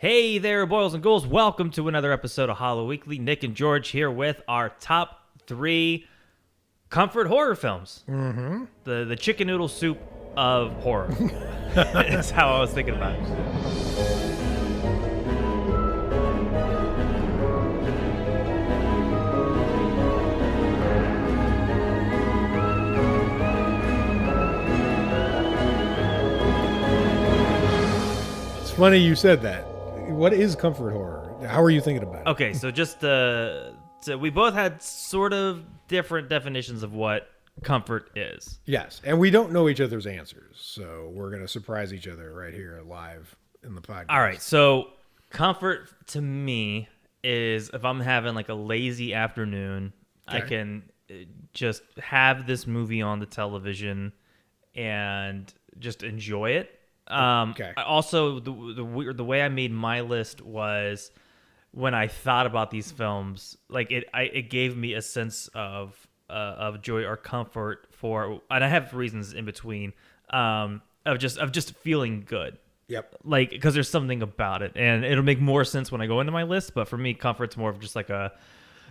Hey there, boils and ghouls. Welcome to another episode of Hollow Weekly. Nick and George here with our top 3 comfort horror films. Mm-hmm. The chicken noodle soup of horror. That's how I was thinking about it. It's funny you said that. What is comfort horror? How are you thinking about it? Okay, so just so we both had sort of different definitions of what comfort is. Yes, and we don't know each other's answers, so we're going to surprise each other right here live in the podcast. All right, so comfort to me is if I'm having like a lazy afternoon, I Okay. can just have this movie on the television and just enjoy it. Okay. Also, the way I made my list was when I thought about these films, like it gave me a sense of joy or comfort for, and I have reasons in between, of just feeling good. Yep. Like, because there's something about it, and it'll make more sense when I go into my list. But for me, comfort's more of just like for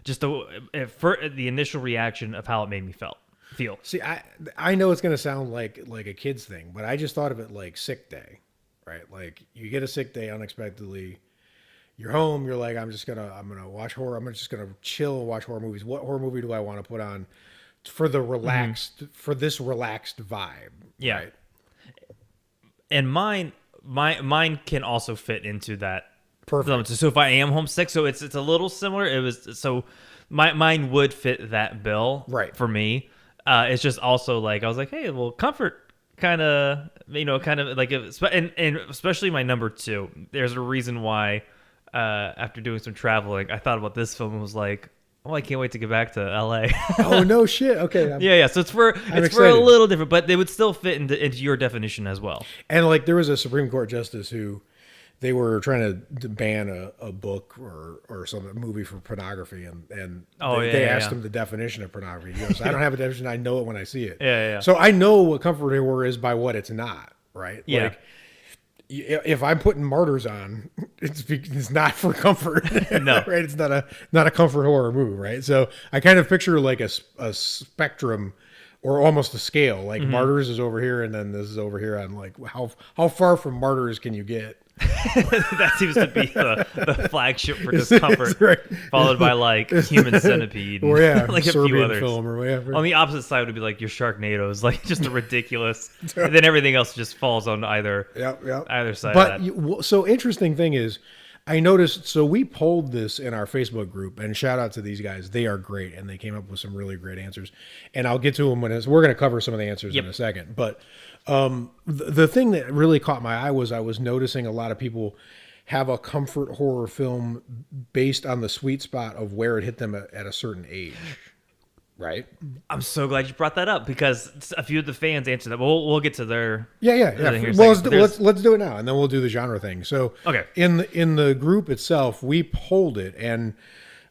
the initial reaction of how it made me feel. See, I know it's going to sound like a kid's thing, but I just thought of it like sick day, right? Like you get a sick day unexpectedly. You're home. You're like, I'm gonna watch horror. I'm just gonna chill and watch horror movies. What horror movie do I want to put on for the relaxed for this relaxed vibe? Yeah. Right? And mine can also fit into that. Perfect. So if I am homesick, so it's a little similar. It was so mine would fit that bill, Right. for me. It's just also like I was like, hey, well, comfort kind of like, and especially my number 2. There's a reason why. After doing some traveling, I thought about this film and was like, oh, I can't wait to get back to LA. Oh no shit. Okay. Yeah. So it's for a excited. little different, but they would still fit into your definition as well. And like there was a Supreme Court justice who they were trying to ban a book or some movie for pornography, and they asked him the definition of pornography. He goes, I don't have a definition. I know it when I see it. Yeah. So I know what comfort horror is by what it's not. Right. Yeah. Like, if I'm putting Martyrs on, it's not for comfort. No. Right? It's not a comfort horror movie, right? So I kind of picture like a spectrum or almost a scale. Like Martyrs is over here, and then this is over here. On like how far from Martyrs can you get? That seems to be the flagship for discomfort, Right. followed by like Human Centipede, Or yeah, like a Serbian few others. film or whatever. On the opposite side would be like your Sharknadoes, like just a ridiculous, and then everything else just falls on either side. But of that. So interesting thing is, I noticed. So we polled this in our Facebook group, and shout out to these guys. They are great, and they came up with some really great answers. And I'll get to them we're going to cover some of the answers in a second. But the thing that really caught my eye was I was noticing a lot of people have a comfort horror film based on the sweet spot of where it hit them at a certain age. Right. I'm so glad you brought that up because a few of the fans answered that. We'll get to their Yeah. here in a Well, second. let's do it now, and then we'll do the genre thing. So, Okay. in the group itself, we polled it, and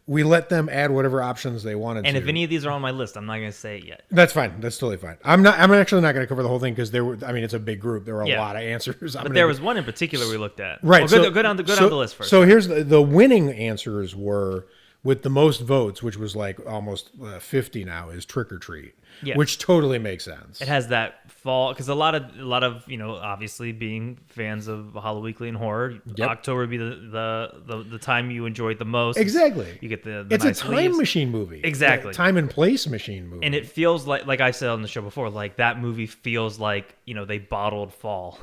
we let them add whatever options they wanted. And to. if any of these are on my list, I'm not going to say it yet. That's fine. That's totally fine. I'm actually not going to cover the whole thing because there were. I mean, it's a big group. There were a lot of answers. But there was one in particular we looked at. Right. Well, go down the list first. So here's the winning answers were with the most votes, which was like almost 50 now, is Trick or Treat, which totally makes sense. It has that fall because a lot of obviously being fans of Hollow Weekly and horror, October would be the time you enjoy it the most. Exactly. You get the it's nice a time leaves. machine movie. Exactly. A time and place machine movie. And it feels like I said on the show before, like that movie feels like they bottled fall.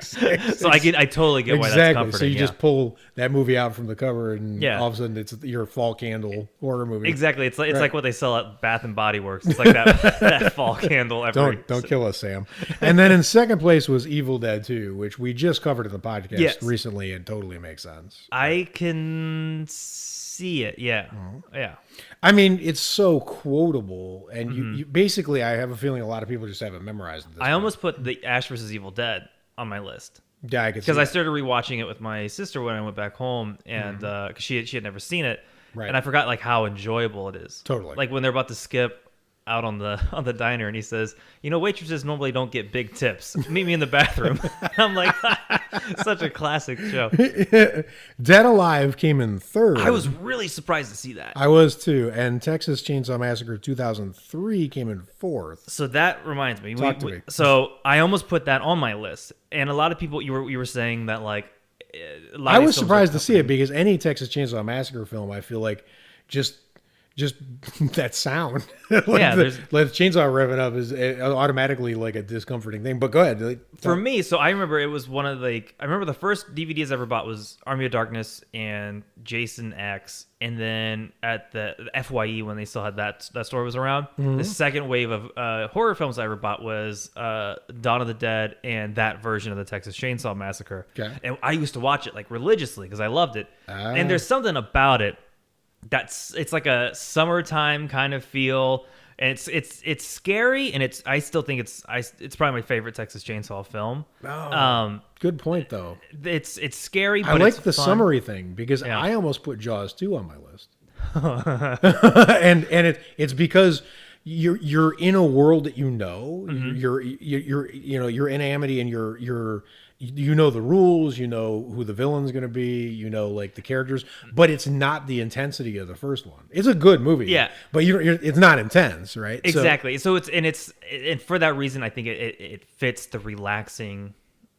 So I totally get why that's comforting. So you just pull that movie out from the cover, and all of a sudden it's your fall candle horror movie. Exactly. It's like what they sell at Bath and Body Works. It's like that fall candle. Don't kill us, Sam. And then in second place was Evil Dead 2, which we just covered in the podcast recently, and totally makes sense. I can see it. Yeah. Yeah. I mean, it's so quotable, and you basically, I have a feeling a lot of people just have it memorized. I almost put the Ash vs. Evil Dead on my list. Yeah, I could see because I that. started rewatching it with my sister when I went back home, and because she had never seen it, Right. and I forgot like how enjoyable it is. Totally. Like when they're about to skip out on the diner, and he says, waitresses normally don't get big tips. Meet me in the bathroom. I'm like, such a classic show. Dead Alive came in third. I was really surprised to see that. I was too. And Texas Chainsaw Massacre 2003 came in fourth. So that reminds me. Talk to me. So I almost put that on my list, and a lot of people, you were saying that like. I was surprised to see it because any Texas Chainsaw Massacre film, I feel like just that sound, like the chainsaw revving up is automatically like a discomforting thing. But go ahead. For me, so I remember it was one of I remember the first DVDs I ever bought was Army of Darkness and Jason X, and then at the FYE when they still had that store was around. The second wave of horror films I ever bought was Dawn of the Dead and that version of the Texas Chainsaw Massacre. Okay. And I used to watch it like religiously because I loved it. And there's something about it. It's like a summertime kind of feel, and it's scary, and I still think it's probably my favorite Texas Chainsaw film. Good point though. It's scary, but I like it's the fun. summery thing because I almost put Jaws 2 on my list. and it's because you're in a world that you're in Amity, and the rules, who the villain's going to be, like the characters, but it's not the intensity of the first one. It's a good movie, but it's not intense, right? Exactly. So and for that reason, I think it fits the relaxing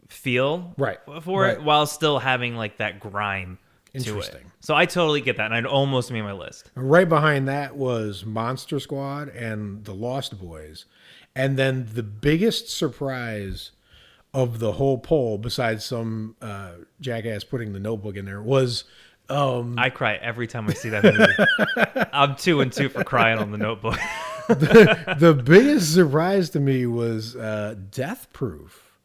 feel for it while still having like that grime to it. So I totally get that, and I'd almost made my list. Right behind that was Monster Squad and The Lost Boys, and then the biggest surprise of the whole poll, besides some jackass putting The Notebook in there, was I cry every time I see that movie. I'm 2 and 2 for crying on The Notebook. the biggest surprise to me was Death Proof,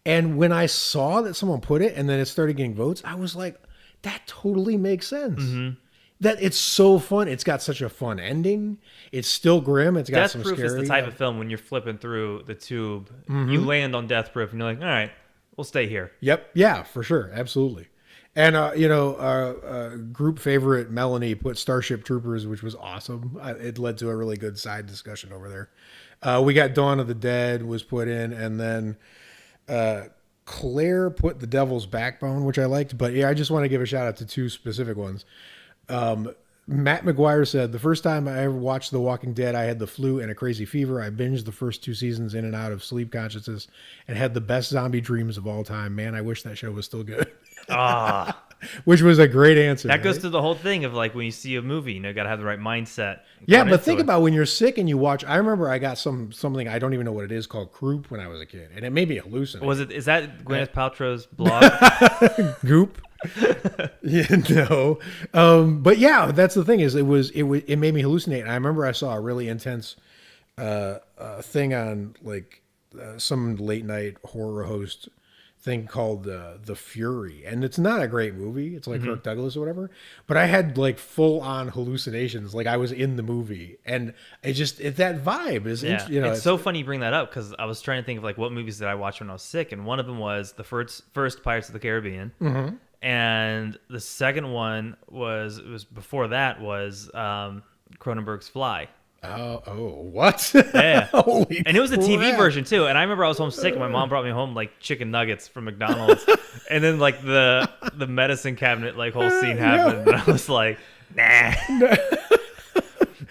and when I saw that someone put it and then it started getting votes, I was like, that totally makes sense. That it's so fun. It's got such a fun ending. It's still grim. It's got Death some Proof scary. Is the type of film when you're flipping through the tube, you land on Death Proof, and you're like, all right, we'll stay here. Yep. Yeah, for sure. Absolutely. And, group favorite Melanie put Starship Troopers, which was awesome. It led to a really good side discussion over there. We got Dawn of the Dead was put in, and then Claire put The Devil's Backbone, which I liked. But yeah, I just want to give a shout out to 2 specific ones. Matt McGuire said, the first time I ever watched The Walking Dead, I had the flu and a crazy fever. I binged the first 2 seasons in and out of sleep consciousness and had the best zombie dreams of all time. Man, I wish that show was still good. Which was a great answer. That goes to the whole thing of like when you see a movie, got to have the right mindset. Yeah, but think about when you're sick and you watch. I remember I got something I don't even know what it is called Croup when I was a kid, and it made me hallucinate. Is that Gwyneth Paltrow's blog? Goop. But yeah, that's the thing is it made me hallucinate. And I remember I saw a really intense thing on like some late night horror host thing called The Fury, and it's not a great movie. It's like Kirk Douglas or whatever, but I had like full on hallucinations, like I was in the movie, and that vibe is it's so funny you bring that up because I was trying to think of like what movies did I watch when I was sick, and one of them was the first Pirates of the Caribbean. And the second one was before that was Cronenberg's Fly. Oh, what? Yeah. Holy and it was a TV crap. version too. And I remember I was homesick and my mom brought me home like chicken nuggets from McDonald's. And then like the medicine cabinet like whole scene happened. And I was like, nah.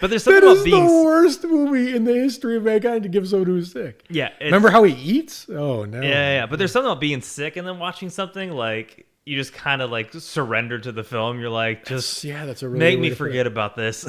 But there's something about being the worst movie in the history of mankind to give someone who's sick. Yeah. Remember how he eats? Oh no. Yeah. But there's something about being sick and then watching something like you just kind of like surrender to the film. You're like, that's a really make me forget about this.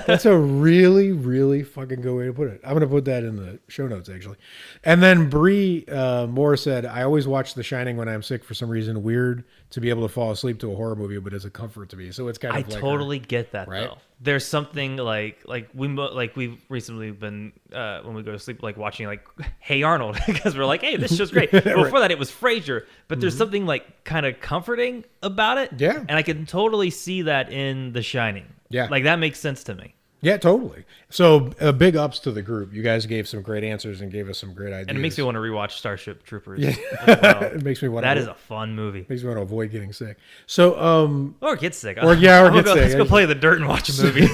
That's a really, really fucking good way to put it. I'm going to put that in the show notes, actually. And then Bree Moore said, I always watch The Shining when I'm sick for some reason. Weird to be able to fall asleep to a horror movie, but it's a comfort to me. So it's kind of I totally get that, right? though. There's something like we've recently been when we go to sleep like watching like Hey Arnold because we're like, hey, this show's great. But before that it was Frasier, but there's something like kind of comforting about it. Yeah, and I can totally see that in The Shining. Yeah, like that makes sense to me. Yeah, totally. So big ups to the group. You guys gave some great answers and gave us some great ideas. And it makes me want to rewatch Starship Troopers. Yeah. As well. It makes me want That is a fun movie. makes me want to avoid getting sick. So Or get sick. Or get sick. Let's go play the dirt and watch a movie.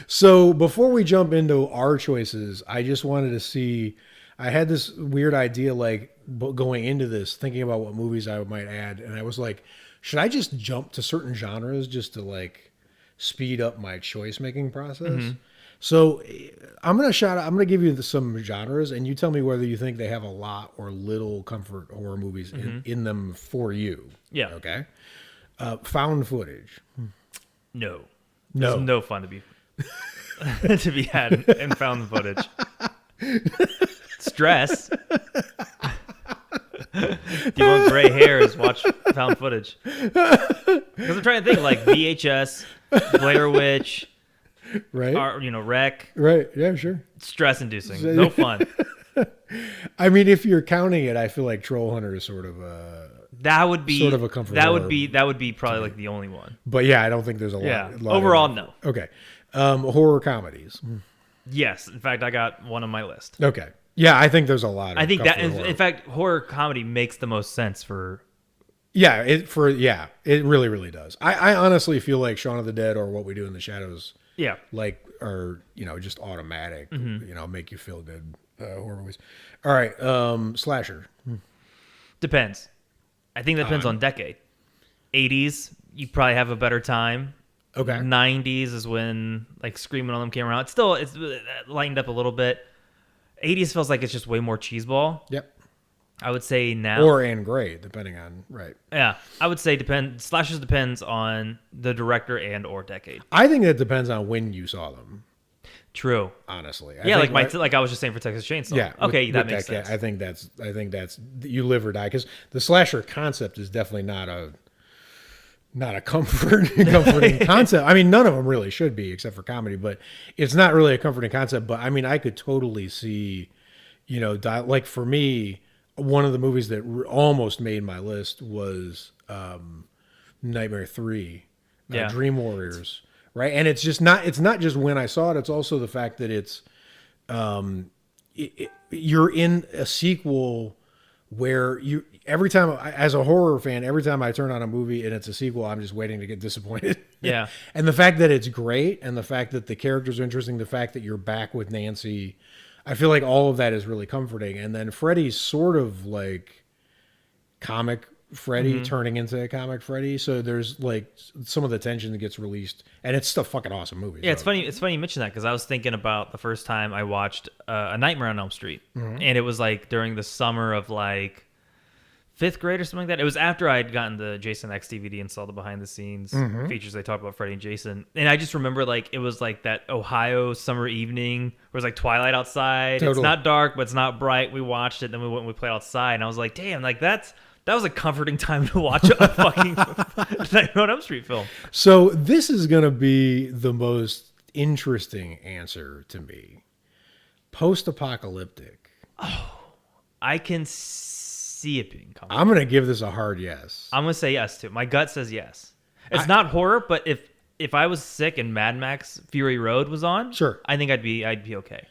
So before we jump into our choices, I just wanted to see. I had this weird idea, like going into this, thinking about what movies I might add, and I was like, should I just jump to certain genres just to like speed up my choice making process? Mm-hmm. So I'm gonna give you some genres, and you tell me whether you think they have a lot or little comfort horror movies in them for you. Yeah. Okay. Found footage. No. No. There's no fun to be to be had in found footage. Stress. If you want gray hairs, watch found footage. Because I'm trying to think, like VHS, Blair Witch, Right. or, Wreck. Right. Yeah. Sure. Stress-inducing. No fun. I mean, if you're counting it, I feel like Troll Hunter is sort of a. That would be Sort of a comfort That horror would be probably like the only one. But yeah, I don't think there's a Yeah. lot. Overall, no. Okay. Horror comedies. Yes. In fact, I got one on my list. Okay. Yeah, I think there's a lot. Of I think that, comfort horror. in fact, horror comedy makes the most sense for. Yeah, it really, really does. I honestly feel like Shaun of the Dead or What We Do in the Shadows, Yeah. like, are just automatic. Mm-hmm. Make you feel good horror movies. All right, slasher. Depends. I think that depends on decade. 80s, you probably have a better time. Okay. 90s is when like Screaming on them came around. It's lightened up a little bit. 80s feels like it's just way more cheeseball. Yep. I would say now. Or and gray, depending on right. Yeah, I would say slashers depends on the director and or decade. I think that depends on when you saw them. True. Honestly, Yeah, like I was just saying for Texas Chainsaw. Yeah. Okay, that makes sense. I think that's you live or die, because the slasher concept is definitely not a comforting concept. I mean, none of them really should be, except for comedy, but it's not really a comforting concept. But I mean, I could totally see, like for me, one of the movies that almost made my list was Nightmare 3, Yeah. Dream Warriors, right? And it's not just when I saw it, it's also the fact that it's you're in a sequel where every time, as a horror fan, every time I turn on a movie and it's a sequel, I'm just waiting to get disappointed. Yeah. And the fact that it's great, and the fact that the characters are interesting, the fact that you're back with Nancy, I feel like all of that is really comforting. And then Freddy's sort of like comic Freddy turning into a comic Freddy. So there's like some of the tension that gets released, and it's still a fucking awesome movie. Yeah, it's funny. It's funny you mention that, because I was thinking about the first time I watched A Nightmare on Elm Street, and it was like during the summer of like 5th grade or something like that. It was after I had gotten the Jason X DVD and saw the behind the scenes features. They talked about Freddy and Jason, and I just remember like it was like that Ohio summer evening where it was like twilight outside. Totally. It's not dark, but it's not bright. We watched it, then we went and we played outside, and I was like, damn, like that was a comforting time to watch a fucking Nightmare on Elm Street film. So this is going to be the most interesting answer to me. Post-apocalyptic. I can see it being comforting. I'm going to give this a hard yes. I'm gonna say yes too. My gut says yes. It's not horror, but if I was sick and Mad Max Fury Road was on, Sure. I think I'd be okay.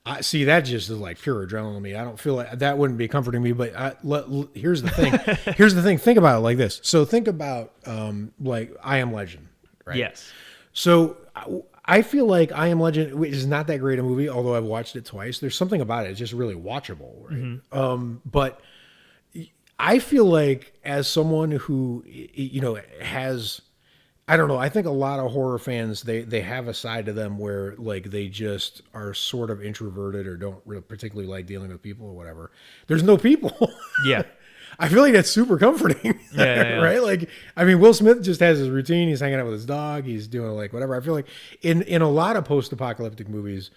I see, that just is like pure adrenaline to me. I don't feel like that wouldn't be comforting me, but here's the thing. Think about it like this. So think about like I Am Legend, right? Yes. So I feel like I Am Legend, which is not that great a movie, although I've watched it twice. There's something about it. It's just really watchable, right? But I feel like as someone who, has, I don't know, I think a lot of horror fans, they have a side to them where like they just are sort of introverted or don't really particularly like dealing with people or whatever. There's no people. Yeah. I feel like that's super comforting, Yeah. right? Like, I mean, Will Smith just has his routine. He's hanging out with his dog. He's doing like whatever. I feel like in a lot of post-apocalyptic movies,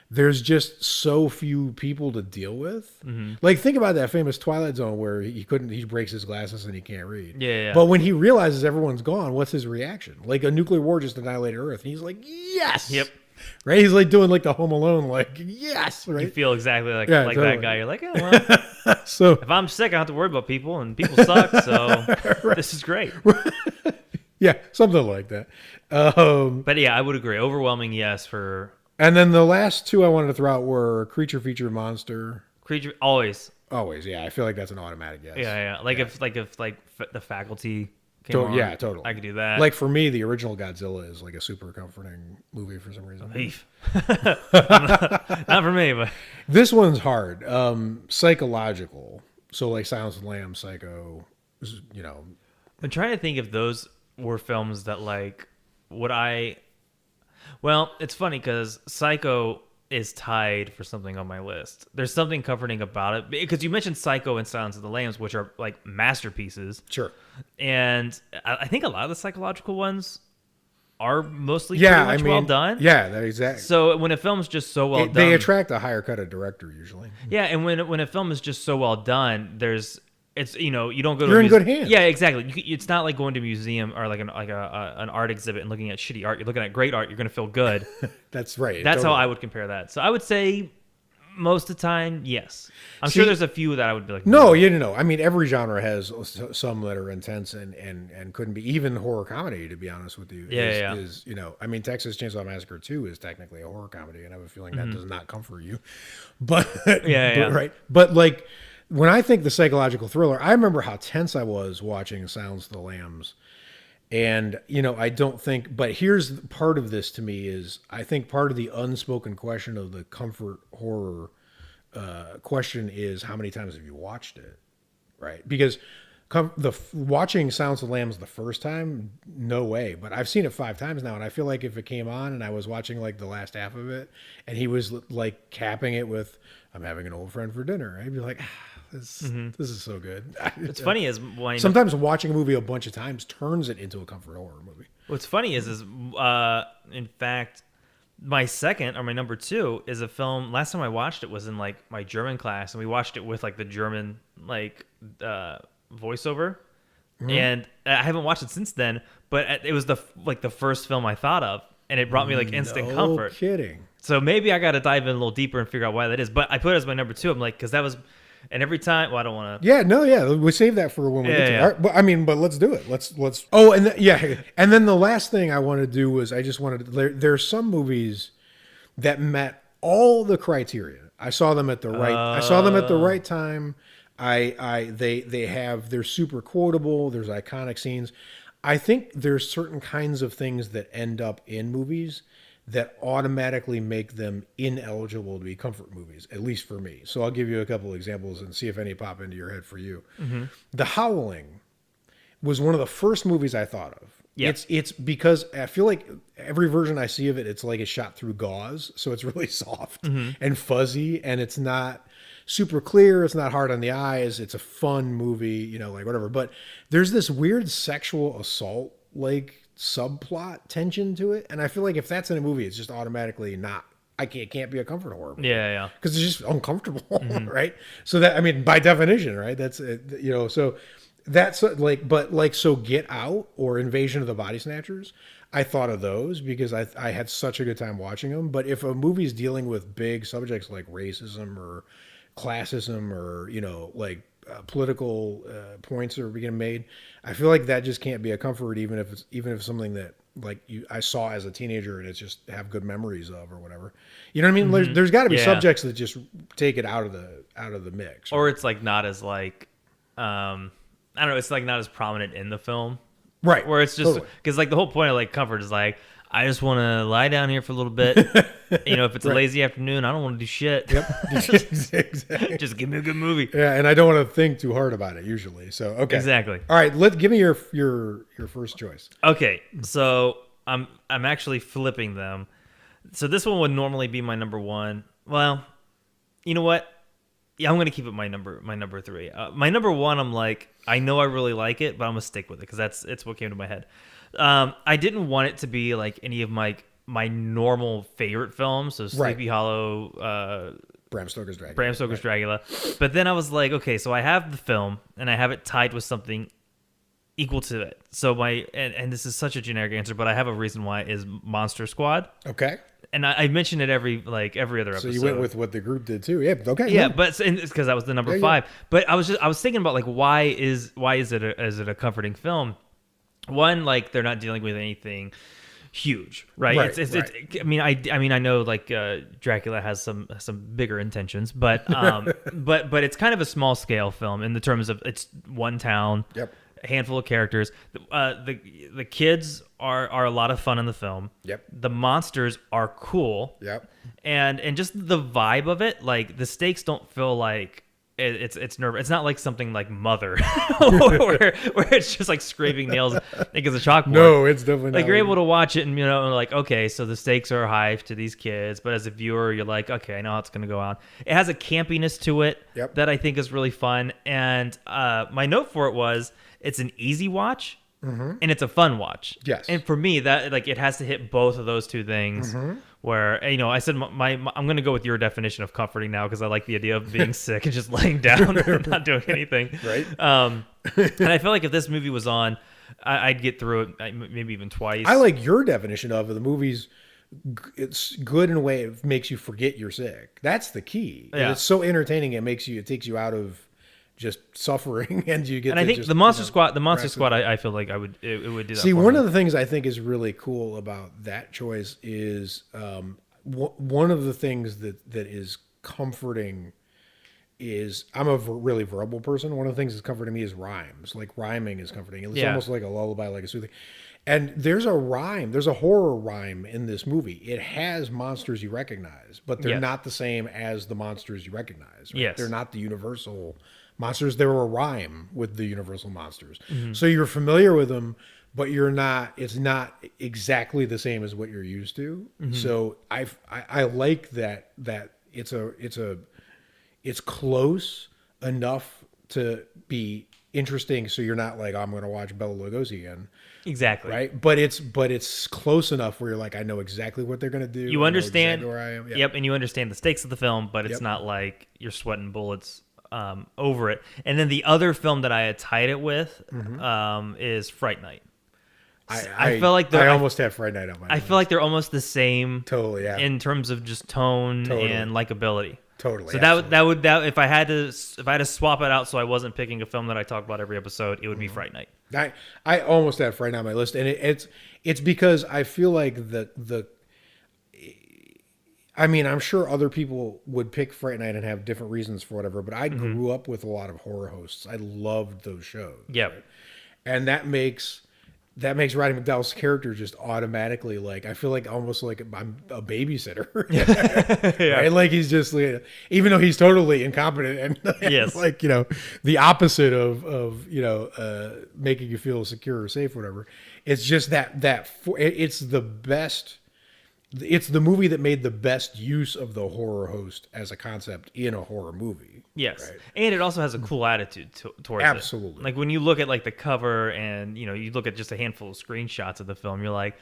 there's just so few people to deal with. Like, think about that famous Twilight Zone where he breaks his glasses and he can't read. Yeah. But when he realizes everyone's gone, what's his reaction? Like, a nuclear war just annihilated Earth. And he's like, yes. Yep. Right? He's like doing like the Home Alone, like, yes. You Right? feel exactly like Yeah, like totally. that guy. You're like, oh well, So, if I'm sick, I don't have to worry about people, and people suck. So this is great. Yeah, something like that. But yeah, I would agree. Overwhelming yes for And then the last two I wanted to throw out were Creature Feature Monster. creature. Always. Always, yeah. I feel like that's an automatic yes. Yeah. Like if the Faculty came on, Yeah, totally. I could do that. Like for me, the original Godzilla is like a super comforting movie for some reason. Beef. Not for me, but This one's hard. Psychological. So like Silence of the Lambs, Psycho, you know. I'm trying to think if those were films that like would I. Well, it's funny because Psycho is tied for something on my list. There's something comforting about it because you mentioned Psycho and Silence of the Lambs, which are like masterpieces. Sure. And I think a lot of the psychological ones are mostly Yeah, pretty much well done. Yeah, that exactly. So when a film's just so well done, They attract a higher cut of director usually. yeah, and when a film is just so well done, it's you don't go to You're a in good hands. Yeah, exactly. It's not like going to a museum or like an art exhibit and looking at shitty art. You're looking at great art. You're going to feel good. That's right. That's how totally. I would compare that. So I would say most of the time, yes. I'm sure there's a few that I would be like, No, you know. I mean, every genre has some that are intense and couldn't be. Even horror comedy, to be honest with you, is I mean, Texas Chainsaw Massacre 2 is technically a horror comedy, and I have a feeling that does not comfort you. But right. But like when I think the psychological thriller, I remember how tense I was watching Silence of the Lambs. And, I don't think, but here's part of this to me is I think part of the unspoken question of the comfort horror question is how many times have you watched it, right? Because watching Silence of the Lambs the first time, no way. But I've seen it 5 times now, and I feel like if it came on and I was watching like the last half of it, and he was like capping it with, "I'm having an old friend for dinner," I'd be like, this is so good. What's funny is when sometimes watching a movie a bunch of times turns it into a comfort horror movie. What's funny is in fact, my second or my number 2 is a film. Last time I watched it was in like my German class, and we watched it with like the German voiceover, and I haven't watched it since then. But it was the first film I thought of, and it brought me like instant comfort. No kidding. So maybe I got to dive in a little deeper and figure out why that is. But I put it as my number 2. I'm like, because that was. And every time, well, I don't want to. Yeah, no, yeah, we save that for when we get to it. All right, but let's do it. Let's. Oh, and and then the last thing I wanted to do was I just wanted to. There's some movies that met all the criteria. I saw them at the right. I saw them at the right time. They're super quotable. There's iconic scenes. I think there's certain kinds of things that end up in movies that automatically make them ineligible to be comfort movies, at least for me. So I'll give you a couple examples and see if any pop into your head for you. Mm-hmm. The Howling was one of the first movies I thought of. Yeah. It's because I feel like every version I see of it, it's like it's shot through gauze. So it's really soft and fuzzy, and it's not super clear. It's not hard on the eyes. It's a fun movie, like whatever. But there's this weird sexual assault, like subplot tension to it, and I feel like if that's in a movie, it's just automatically not. It can't be a comfort horror movie. Yeah, because it's just uncomfortable, right? So that, I mean, by definition, right? That's so that's like, but like, so Get Out or Invasion of the Body Snatchers, I thought of those because I had such a good time watching them. But if a movie's dealing with big subjects like racism or classism or like political points are being made, I feel like that just can't be a comfort, even if it's something that like I saw as a teenager and it's just have good memories of or whatever. You know what I mean? There's got to be subjects that just take it out of the mix, or it's like not as like I don't know, it's like not as prominent in the film, right? Where it's just because like the whole point of like comfort is like, I just want to lie down here for a little bit. If it's a lazy afternoon, I don't want to do shit. Yep. Exactly. Just give me a good movie. Yeah, and I don't want to think too hard about it usually. So okay. Exactly. All right, give me your first choice. Okay, so I'm actually flipping them. So this one would normally be my number 1. Well, you know what? Yeah, I'm gonna keep it my number 3. My number 1, I'm like, I know I really like it, but I'm gonna stick with it because it's what came to my head. I didn't want it to be like any of my normal favorite films, so Sleepy Hollow, Bram Stoker's Dracula. But then I was like, okay, so I have the film and I have it tied with something equal to it. So and this is such a generic answer, but I have a reason why, is Monster Squad. Okay. And I mentioned it every other episode. So you went with what the group did too. Yeah. Okay. Yeah, but it's because that was the number 5. But I was thinking about like why is it a comforting film. one, like they're not dealing with anything huge, right? Right, It's I mean I know like Dracula has some bigger intentions, but but it's kind of a small scale film in the terms of it's one town, Yep. a handful of characters. The kids are a lot of fun in the film. Yep. The monsters are cool. Yep. And just the vibe of it, like the stakes don't feel like it's nerve. It's not like something like Mother, where it's just like scraping nails against a chalkboard. No, it's definitely Like not you're able to watch it and like, okay, so the stakes are high to these kids, but as a viewer, you're like, okay, I know how it's gonna go on. It has a campiness to it Yep. that I think is really fun. And my note for it was, it's an easy watch. And it's a fun watch. Yes. And for me, that like it has to hit both of those two things. Where I said I'm going to go with your definition of comforting now because I like the idea of being sick and just laying down and not doing anything. Right. And I feel like if this movie was on, I'd get through it maybe even twice. I like your definition of the movies. It's good in a way it makes you forget you're sick. That's the key. And Yeah. it's so entertaining. It takes you out of just suffering, and you get. And I think just, the Monster Squad, right. I feel like it would do that. See, for one me. of the things I think is really cool about that choice is one of the things that is comforting is I'm a really verbal person. One of the things that's comforting me is rhymes. Like rhyming is comforting. It's almost like a lullaby, like a soothing. And there's a rhyme. There's a horror rhyme in this movie. It has monsters you recognize, but they're Yes. not the same as the monsters you recognize. Right? Yes. They're not the universal monsters. They're a rhyme with the universal monsters. Mm-hmm. So you're familiar with them, but you're not. It's not exactly the same as what you're used to. Mm-hmm. So I like that it's close enough to be interesting. So you're not like, oh, I'm going to watch Bela Lugosi again. Exactly. Right. But it's close enough where you're like, I know exactly what they're going to do. You understand exactly where I am. Yeah. Yep, and you understand the stakes of the film, but it's Yep. not like you're sweating bullets over it. And then the other film that I had tied it with is Fright Night. I feel like I almost had Friday Night on my I list. feel like they're almost the same Totally, yeah. in terms of just tone Totally. and likability. Totally. So absolutely. that if I had to swap it out so I wasn't picking a film that I talk about every episode, it would be Fright Night. I almost have Friday Night on my list, and it's because I feel like I mean, I'm sure other people would pick Fright Night and have different reasons for whatever, but I grew up with a lot of horror hosts. I loved those shows. Yep. And that makes Roddy McDowell's character just automatically like, I feel like almost like I'm a babysitter. Yeah. Right? Like he's just like, even though he's totally incompetent and Yes. like, the opposite of making you feel secure or safe, or whatever. It's just it's the best. It's the movie that made the best use of the horror host as a concept in a horror movie. Yes, Right. and it also has a cool attitude towards Absolutely. it. Like when you look at like the cover and you look at just a handful of screenshots of the film, you're like,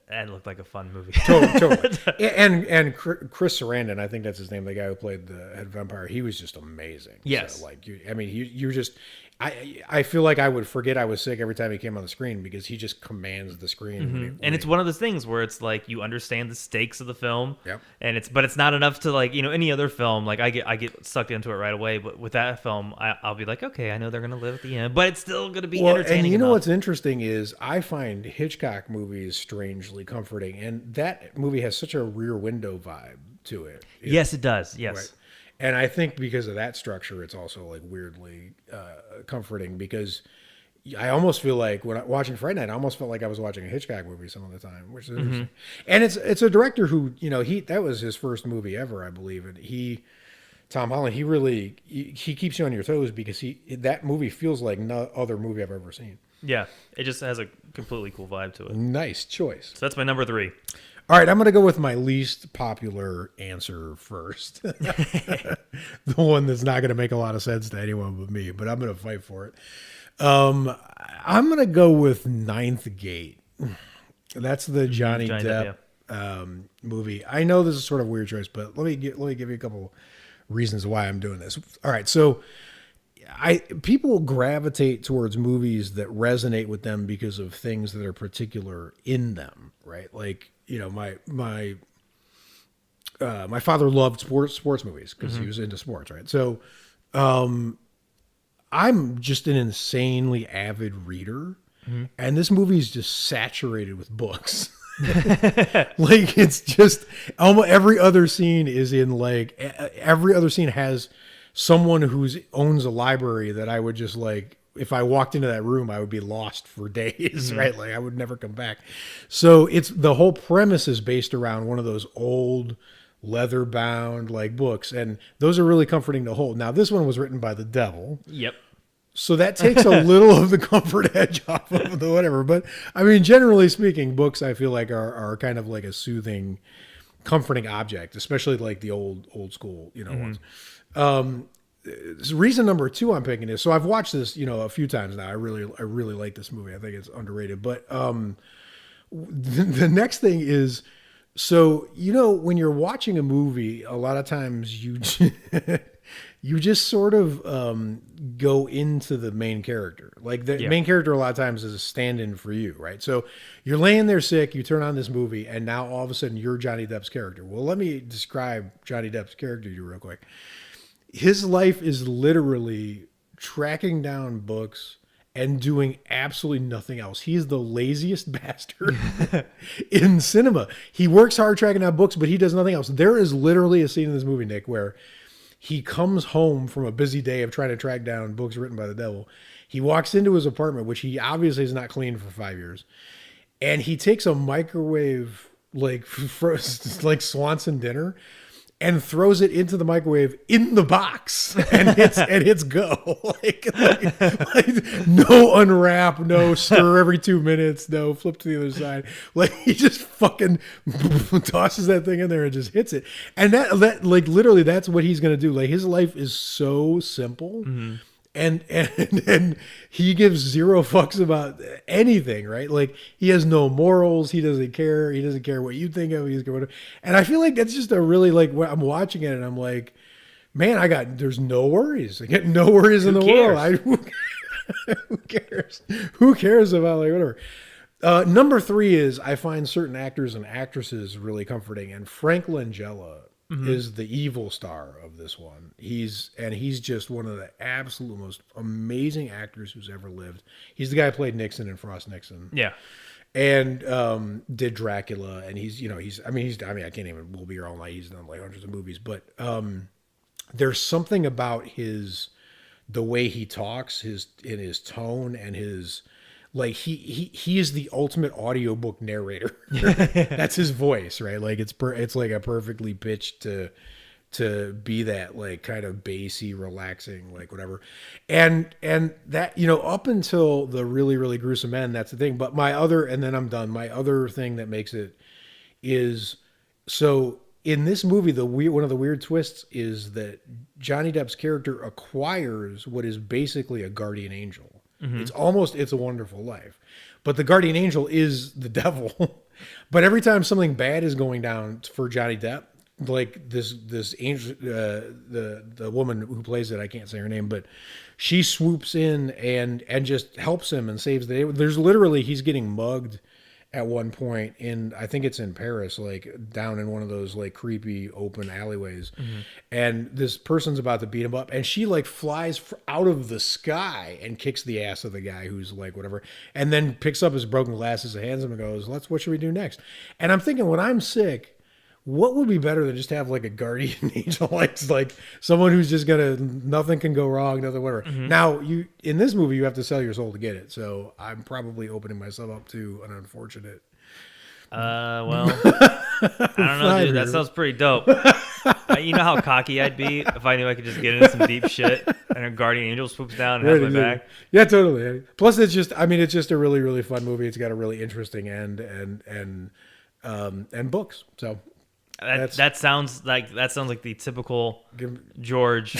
that looked like a fun movie. Totally. And Chris Sarandon, I think that's his name, the guy who played the head vampire. He was just amazing. Yes. So, like you're just. I feel like I would forget I was sick every time he came on the screen because he just commands the screen. And it's one of those things where it's like you understand the stakes of the film, Yep. and but it's not enough to like any other film. Like I get sucked into it right away, but with that film, I'll be like, okay, I know they're gonna live at the end, but it's still gonna be entertaining. And you know enough. what's interesting is I find Hitchcock movies strangely comforting, and that movie has such a Rear Window vibe to it. Yes, it does. Yes. Right. And I think because of that structure, it's also like weirdly comforting because I almost feel like when I'm watching Friday Night, I almost felt like I was watching a Hitchcock movie some of the time, which is interesting. And it's a director who, that was his first movie ever, I believe. And Tom Holland, he keeps you on your toes because that movie feels like no other movie I've ever seen. Yeah, it just has a completely cool vibe to it. Nice choice. So that's my number 3. All right, I'm going to go with my least popular answer first. The one that's not going to make a lot of sense to anyone but me, but I'm going to fight for it. I'm going to go with Ninth Gate. That's the Johnny Depp movie. I know this is sort of a weird choice, but let me give you a couple reasons why I'm doing this. All right, so people gravitate towards movies that resonate with them because of things that are particular in them, right? Like, my father loved sports movies because he was into sports, right? So, I'm just an insanely avid reader, and this movie is just saturated with books. Like it's just almost every other scene is in like every other scene has someone who owns a library that I would just like, if I walked into that room, I would be lost for days, right? Like I would never come back. So it's the whole premise is based around one of those old leather bound like books. And those are really comforting to hold. Now this one was written by the devil. Yep. So that takes a little of the comfort edge off of the whatever. But I mean, generally speaking, books I feel like are kind of like a soothing, comforting object, especially like the old school, ones. Reason number 2 I'm picking is, so I've watched this, a few times now. I really like this movie. I think it's underrated. But the next thing is, so when you're watching a movie, a lot of times you you just sort of go into the main character. Like the main character a lot of times is a stand-in for you, right? So you're laying there sick, you turn on this movie, and now all of a sudden you're Johnny Depp's character. Well, let me describe Johnny Depp's character to you real quick. His life is literally tracking down books and doing absolutely nothing else. He's the laziest bastard in cinema. He works hard tracking down books, but he does nothing else. There is literally a scene in this movie, Nick, where he comes home from a busy day of trying to track down books written by the devil. He walks into his apartment, which he obviously has not cleaned for 5 years, and he takes a microwave like Swanson dinner and throws it into the microwave in the box, and it's go. like no unwrap, no stir every 2 minutes, no flip to the other side. Like he just fucking tosses that thing in there and just hits it. And that like literally that's what he's gonna do. Like his life is so simple. Mm-hmm. And he gives zero fucks about anything, right? Like he has no morals. He doesn't care. He doesn't care what you think of. He's going, and I feel like that's just a really like. I'm watching it and I'm like, man, there's no worries. I get no worries in the world. Who cares? Who cares about like whatever? Number 3 is I find certain actors and actresses really comforting, and Frank Langella is the evil star of this one. He's just one of the absolute most amazing actors who's ever lived. He's the guy who played Nixon in Frost Nixon. Yeah. And did Dracula, and he's I can't even, we'll be here all night. He's done like hundreds of movies, but there's something about the way he talks, his tone, and his like he is the ultimate audiobook narrator. That's his voice, right? Like it's like a perfectly pitched to be that like kind of bassy, relaxing, like whatever. And that, up until the really, really gruesome end, that's the thing. But and then I'm done. My other thing that makes it is, so in this movie, one of the weird twists is that Johnny Depp's character acquires what is basically a guardian angel. Mm-hmm. It's a Wonderful Life, but the guardian angel is the devil. But every time something bad is going down for Johnny Depp, like this angel, the woman who plays it, I can't say her name, but she swoops in and just helps him and saves the day. There's literally, he's getting mugged at one point I think it's in Paris, like down in one of those like creepy open alleyways. Mm-hmm. And this person's about to beat him up, and she like flies out of the sky and kicks the ass of the guy who's like whatever, and then picks up his broken glasses and hands him and goes, what should we do next? And I'm thinking, when I'm sick, what would be better than just have like a guardian angel, like someone who's just nothing can go wrong, nothing, whatever. Mm-hmm. Now, in this movie, you have to sell your soul to get it. So I'm probably opening myself up to an unfortunate. Well, I don't know, dude. That sounds pretty dope. You know how cocky I'd be if I knew I could just get into some deep shit and a guardian angel swoops down and has my back. Yeah, totally. Plus, it's just a really, really fun movie. It's got a really interesting end and books. So. That sounds like the typical George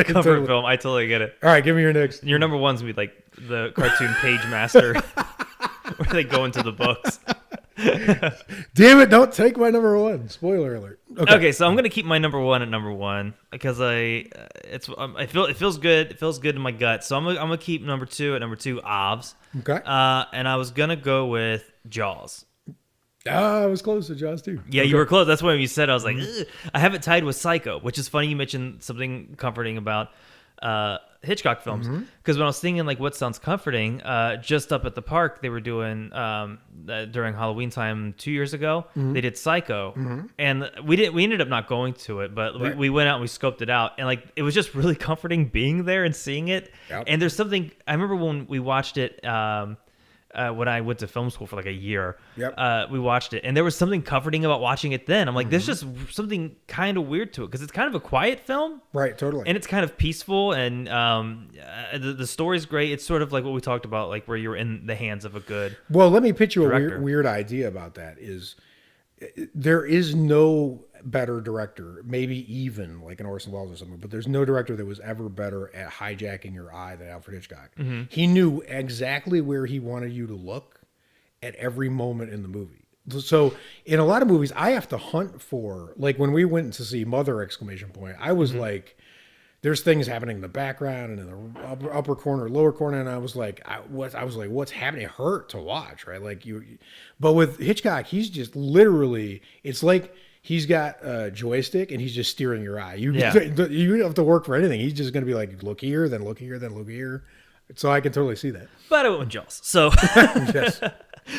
comfort film. I totally get it. All right, give me your next. Your number one's gonna be like the cartoon Page Master, where they go into the books. Damn it! Don't take my number 1. Spoiler alert. Okay, so I'm gonna keep my number 1 at number 1 because it feels good. It feels good in my gut. So I'm gonna keep number 2 at number 2. Obs. Okay. And I was gonna go with Jaws. I was close to Jaws too. Yeah, okay. You were close. That's why you said, I was like, ugh. I have it tied with Psycho, which is funny. You mentioned something comforting about Hitchcock films. Because when I was thinking like what sounds comforting, just up at the park they were doing during Halloween time 2 years ago, they did Psycho, and we ended up not going to it, but we went out and we scoped it out, and like it was just really comforting being there and seeing it. And there's something I remember when we watched it. When I went to film school for like a year, we watched it, and there was something comforting about watching it then. I'm like, there's just something kind of weird to it because it's kind of a quiet film. Right, totally. And it's kind of peaceful, and the story's great. It's sort of like what we talked about, like where you're in the hands of a good Well, let me pitch you director. a weird idea about that is there is no better director, maybe even like an Orson Welles or something, but there's no director that was ever better at hijacking your eye than Alfred Hitchcock. He knew exactly where he wanted you to look at every moment in the movie. So in a lot of movies, I have to hunt for, like when we went to see Mother ! I was like, there's things happening in the background and in the upper corner, lower corner, and I was like, what's happening? It hurt to watch, right? Like but with Hitchcock, he's just literally, it's like he's got a joystick and he's just steering your eye. You don't have to work for anything. He's just going to be like, look here, then look here, then look here. So I can totally see that. But I went with Jaws, so. Yes.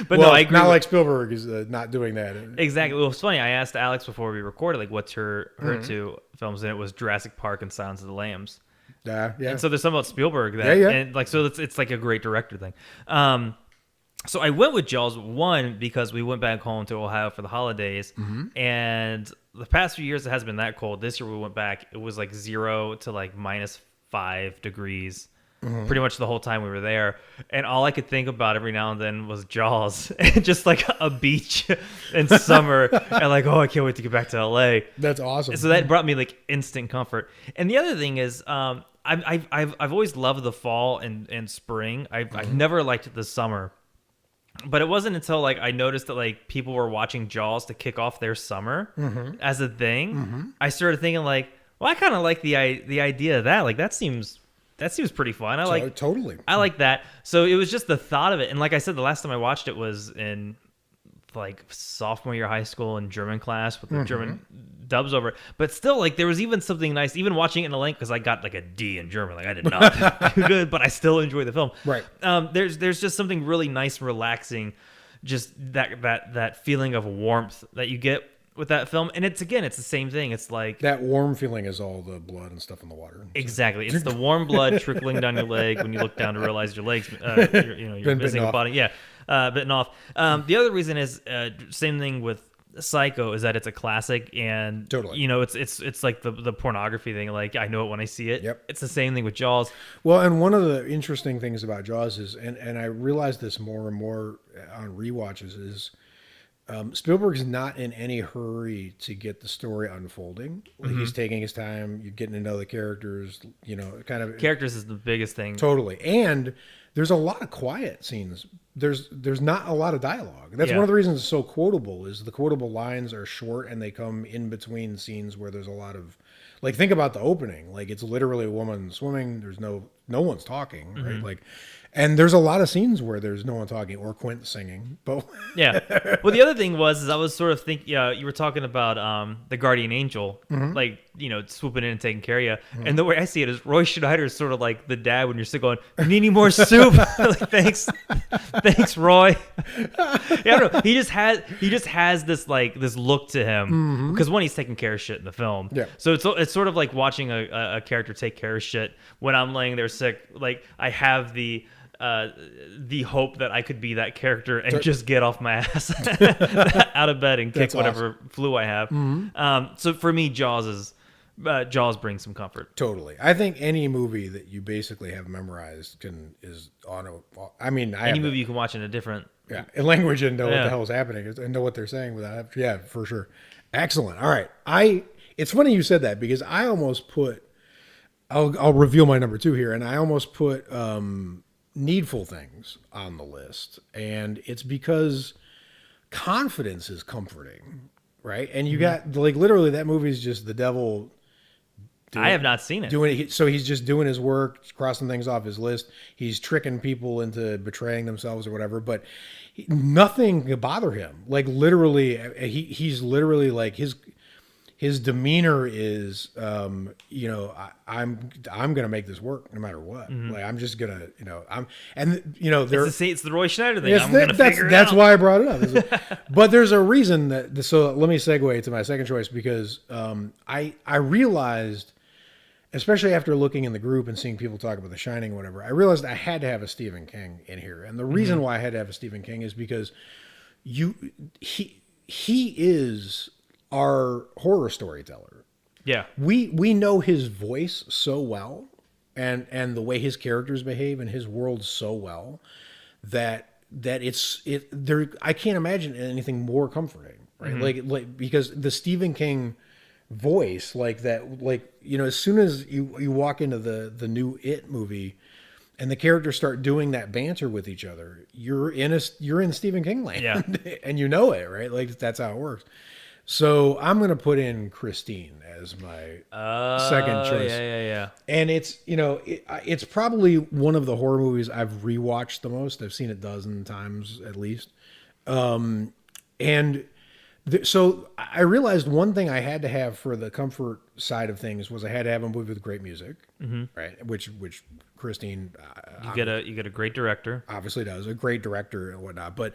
But well, no, I agree. Not like Spielberg is not doing that. Exactly. Well, it's funny. I asked Alex before we recorded, like, what's her two films, and it was Jurassic Park and Silence of the Lambs. Yeah. And so there's something about Spielberg that, and like, so it's like a great director thing. So I went with Jaws, one, because we went back home to Ohio for the holidays, and the past few years it hasn't been that cold. This year we went back, it was like 0 to like -5 degrees. Pretty much the whole time we were there, and all I could think about every now and then was Jaws and just like a beach in summer and like, oh, I can't wait to get back to LA. That's awesome. So that brought me like instant comfort. And the other thing is, I've always loved the fall and spring. I've never liked the summer, but it wasn't until like I noticed that like people were watching Jaws to kick off their summer as a thing. I started thinking like, well, I kind of like the idea of that. Like that seems pretty fun. I like that. So it was just the thought of it. And like I said, the last time I watched it was in like sophomore year of high school in German class with the German dubs over it. But still, like there was even something nice, even watching it in a length, because I got like a D in German. Like I did not do good, but I still enjoyed the film. Right. There's just something really nice and relaxing, just that feeling of warmth that you get with that film. And it's the same thing. It's like that warm feeling is all the blood and stuff in the water. Exactly. It's the warm blood trickling down your leg when you look down to realize your legs, you're missing a body. Yeah. Bitten off. The other reason is same thing with Psycho, is that it's a classic, and totally, it's like the pornography thing. Like I know it when I see it. Yep. It's the same thing with Jaws. Well, and one of the interesting things about Jaws is, and I realize this more and more on rewatches, is Spielberg's not in any hurry to get the story unfolding. He's taking his time. You're getting to know the characters. Kind of characters is the biggest thing. Totally, and there's a lot of quiet scenes. There's not a lot of dialogue. That's one of the reasons it's so quotable. Is the quotable lines are short and they come in between scenes where there's a lot of, like, think about the opening. Like it's literally a woman swimming. There's no one's talking, right? Like. And there's a lot of scenes where there's no one talking or Quint singing. But yeah. Well, the other thing is I was sort of thinking, you were talking about the guardian angel, like, swooping in and taking care of you. And the way I see it is Roy Schneider is sort of like the dad when you're still going, you need any more soup? Like, thanks, Roy. Yeah, I don't know. He just has this like this look to him because one, he's taking care of shit in the film. Yeah. So it's sort of like watching a character take care of shit when I'm laying there sick. Like I have the hope that I could be that character and just get off my ass out of bed and kick whatever flu I have. So for me, Jaws brings some comfort. Totally. I think any movie that you basically have memorized any movie you can watch in a different language and know what the hell is happening and know what they're saying without. Yeah, for sure. Excellent. All right. It's funny you said that because I almost put. I'll reveal my number 2 here, and I almost put. Needful Things on the list, and it's because confidence is comforting, right? And you got like literally that movie is just the devil. I have not seen it. Doing it, so he's just doing his work, crossing things off his list. He's tricking people into betraying themselves or whatever, but nothing can bother him. Like literally, he's literally like his demeanor is, I'm gonna make this work no matter what. Like I'm just gonna, It's the Roy Schneider thing. Yes, I'm gonna figure it that's out. why I brought it up. But there's a reason that. So let me segue to my second choice because I realized, especially after looking in the group and seeing people talk about The Shining, or whatever, I realized I had to have a Stephen King in here, and the reason why I had to have a Stephen King is because he is our horror storyteller. Yeah. We know his voice so well, and the way his characters behave in his world so well that I can't imagine anything more comforting, right? Like because the Stephen King voice, like that, like as soon as you walk into the new It movie and the characters start doing that banter with each other, you're in Stephen King land. Yeah. And you know it, right? Like that's how it works. So I'm going to put in Christine as my second choice. Yeah. And it's, it's probably one of the horror movies I've rewatched the most. I've seen it a dozen times at least. So I realized one thing I had to have for the comfort side of things was I had to have a movie with great music, right? Which Christine, You get a great director. obviously does, a great director and whatnot. But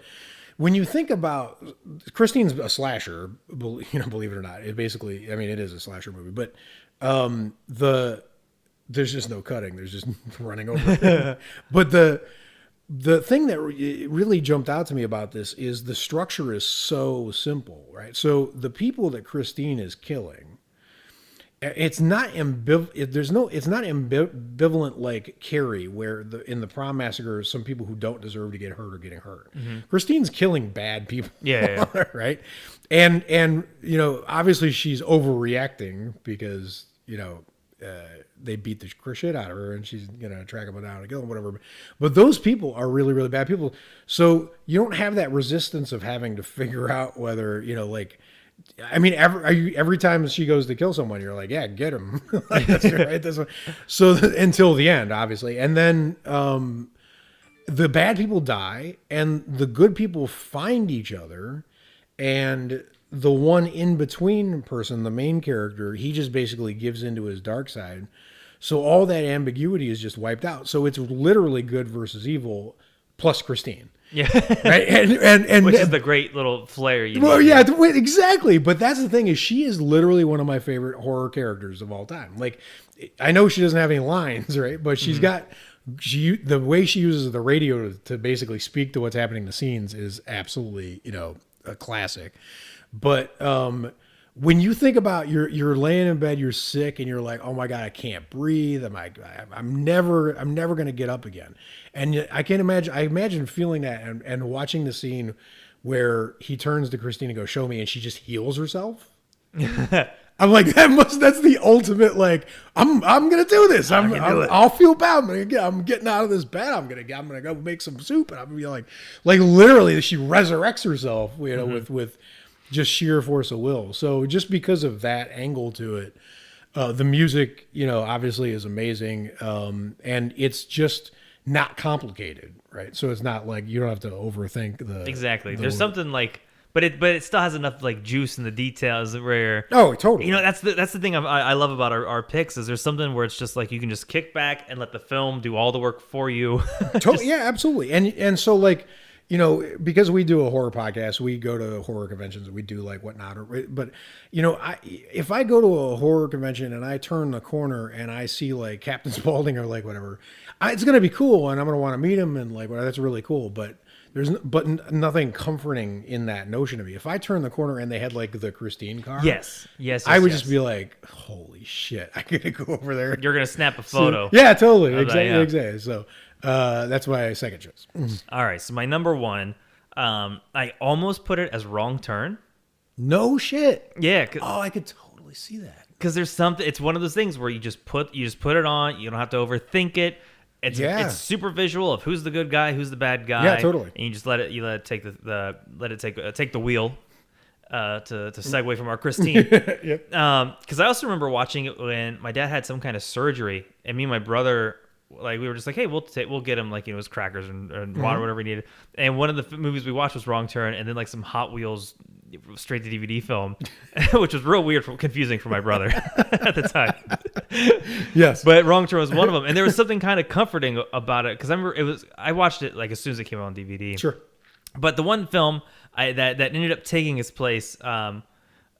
when you think about Christine's a slasher, believe it or not, it basically, it is a slasher movie. But there's just no cutting. There's just running over. But the thing that really jumped out to me about this is the structure is so simple, right? So the people that Christine is killing, it's not ambivalent like Carrie, where in the Prom Massacre, some people who don't deserve to get hurt are getting hurt. Christine's killing bad people, Yeah. right? And obviously she's overreacting because they beat the shit out of her, and she's gonna track them down and kill them, whatever. But those people are really, really bad people. So you don't have that resistance of having to figure out whether every time she goes to kill someone, you're like, yeah, get him. Like, that's right. That's what, so until the end, obviously, and then the bad people die, and the good people find each other, and the one in between person, the main character, he just basically gives into his dark side. So all that ambiguity is just wiped out. So it's literally good versus evil plus Christine. Yeah. Right. And Which is the great little flair you well, need. yeah, exactly. But that's the thing, is she is literally one of my favorite horror characters of all time. Like, I know she doesn't have any lines, right? But she's got the way she uses the radio to basically speak to what's happening in the scenes is absolutely, a classic. But when you think about you're laying in bed, you're sick, and you're like, oh my God, I can't breathe. I'm never going to get up again. And I imagine feeling that and watching the scene where he turns to Christine and goes, show me, and she just heals herself. I'm like, that's the ultimate, like, I'm going to do this. I'll feel bad. I'm getting out of this bed. I'm going to go make some soup. And I'm going to be like literally she resurrects herself, with just sheer force of will. So just because of that angle to it, the music, obviously is amazing. And it's just not complicated, right? So it's not like you don't have to overthink the Exactly. There's something like, but it still has enough like juice in the details where totally. That's the thing I love about our picks is there's something where it's just like you can just kick back and let the film do all the work for you. Totally, yeah, absolutely. And so like, because we do a horror podcast, we go to horror conventions, we do like whatnot. But if I go to a horror convention and I turn the corner and I see like Captain Spaulding or like whatever, it's gonna be cool, and I'm gonna want to meet him, and like that's really cool. But there's nothing comforting in that notion of me. If I turn the corner and they had like the Christine car, yes, I would just be like, holy shit, I gotta go over there. You're gonna snap a photo. Yeah, totally, exactly. So that's my second choice. All right, so my number one, I almost put it as Wrong Turn. No shit. Yeah. I could totally see that. Because there's something. It's one of those things where you just put it on. You don't have to overthink it. It's super visual of who's the good guy, who's the bad guy. Yeah, totally. And you just let it take take the wheel. To segue from our Christine. Yep. Because I also remember watching it when my dad had some kind of surgery, and me and my brother, like, we were just like, hey, we'll get him like his crackers and water, whatever he needed. And one of the movies we watched was Wrong Turn, and then like some Hot Wheels straight to DVD film, which was real weird, confusing for my brother at the time. Yes, But Wrong Turn was one of them, and there was something kind of comforting about it because I remember I watched it like as soon as it came out on DVD. sure. But the one film that ended up taking its place,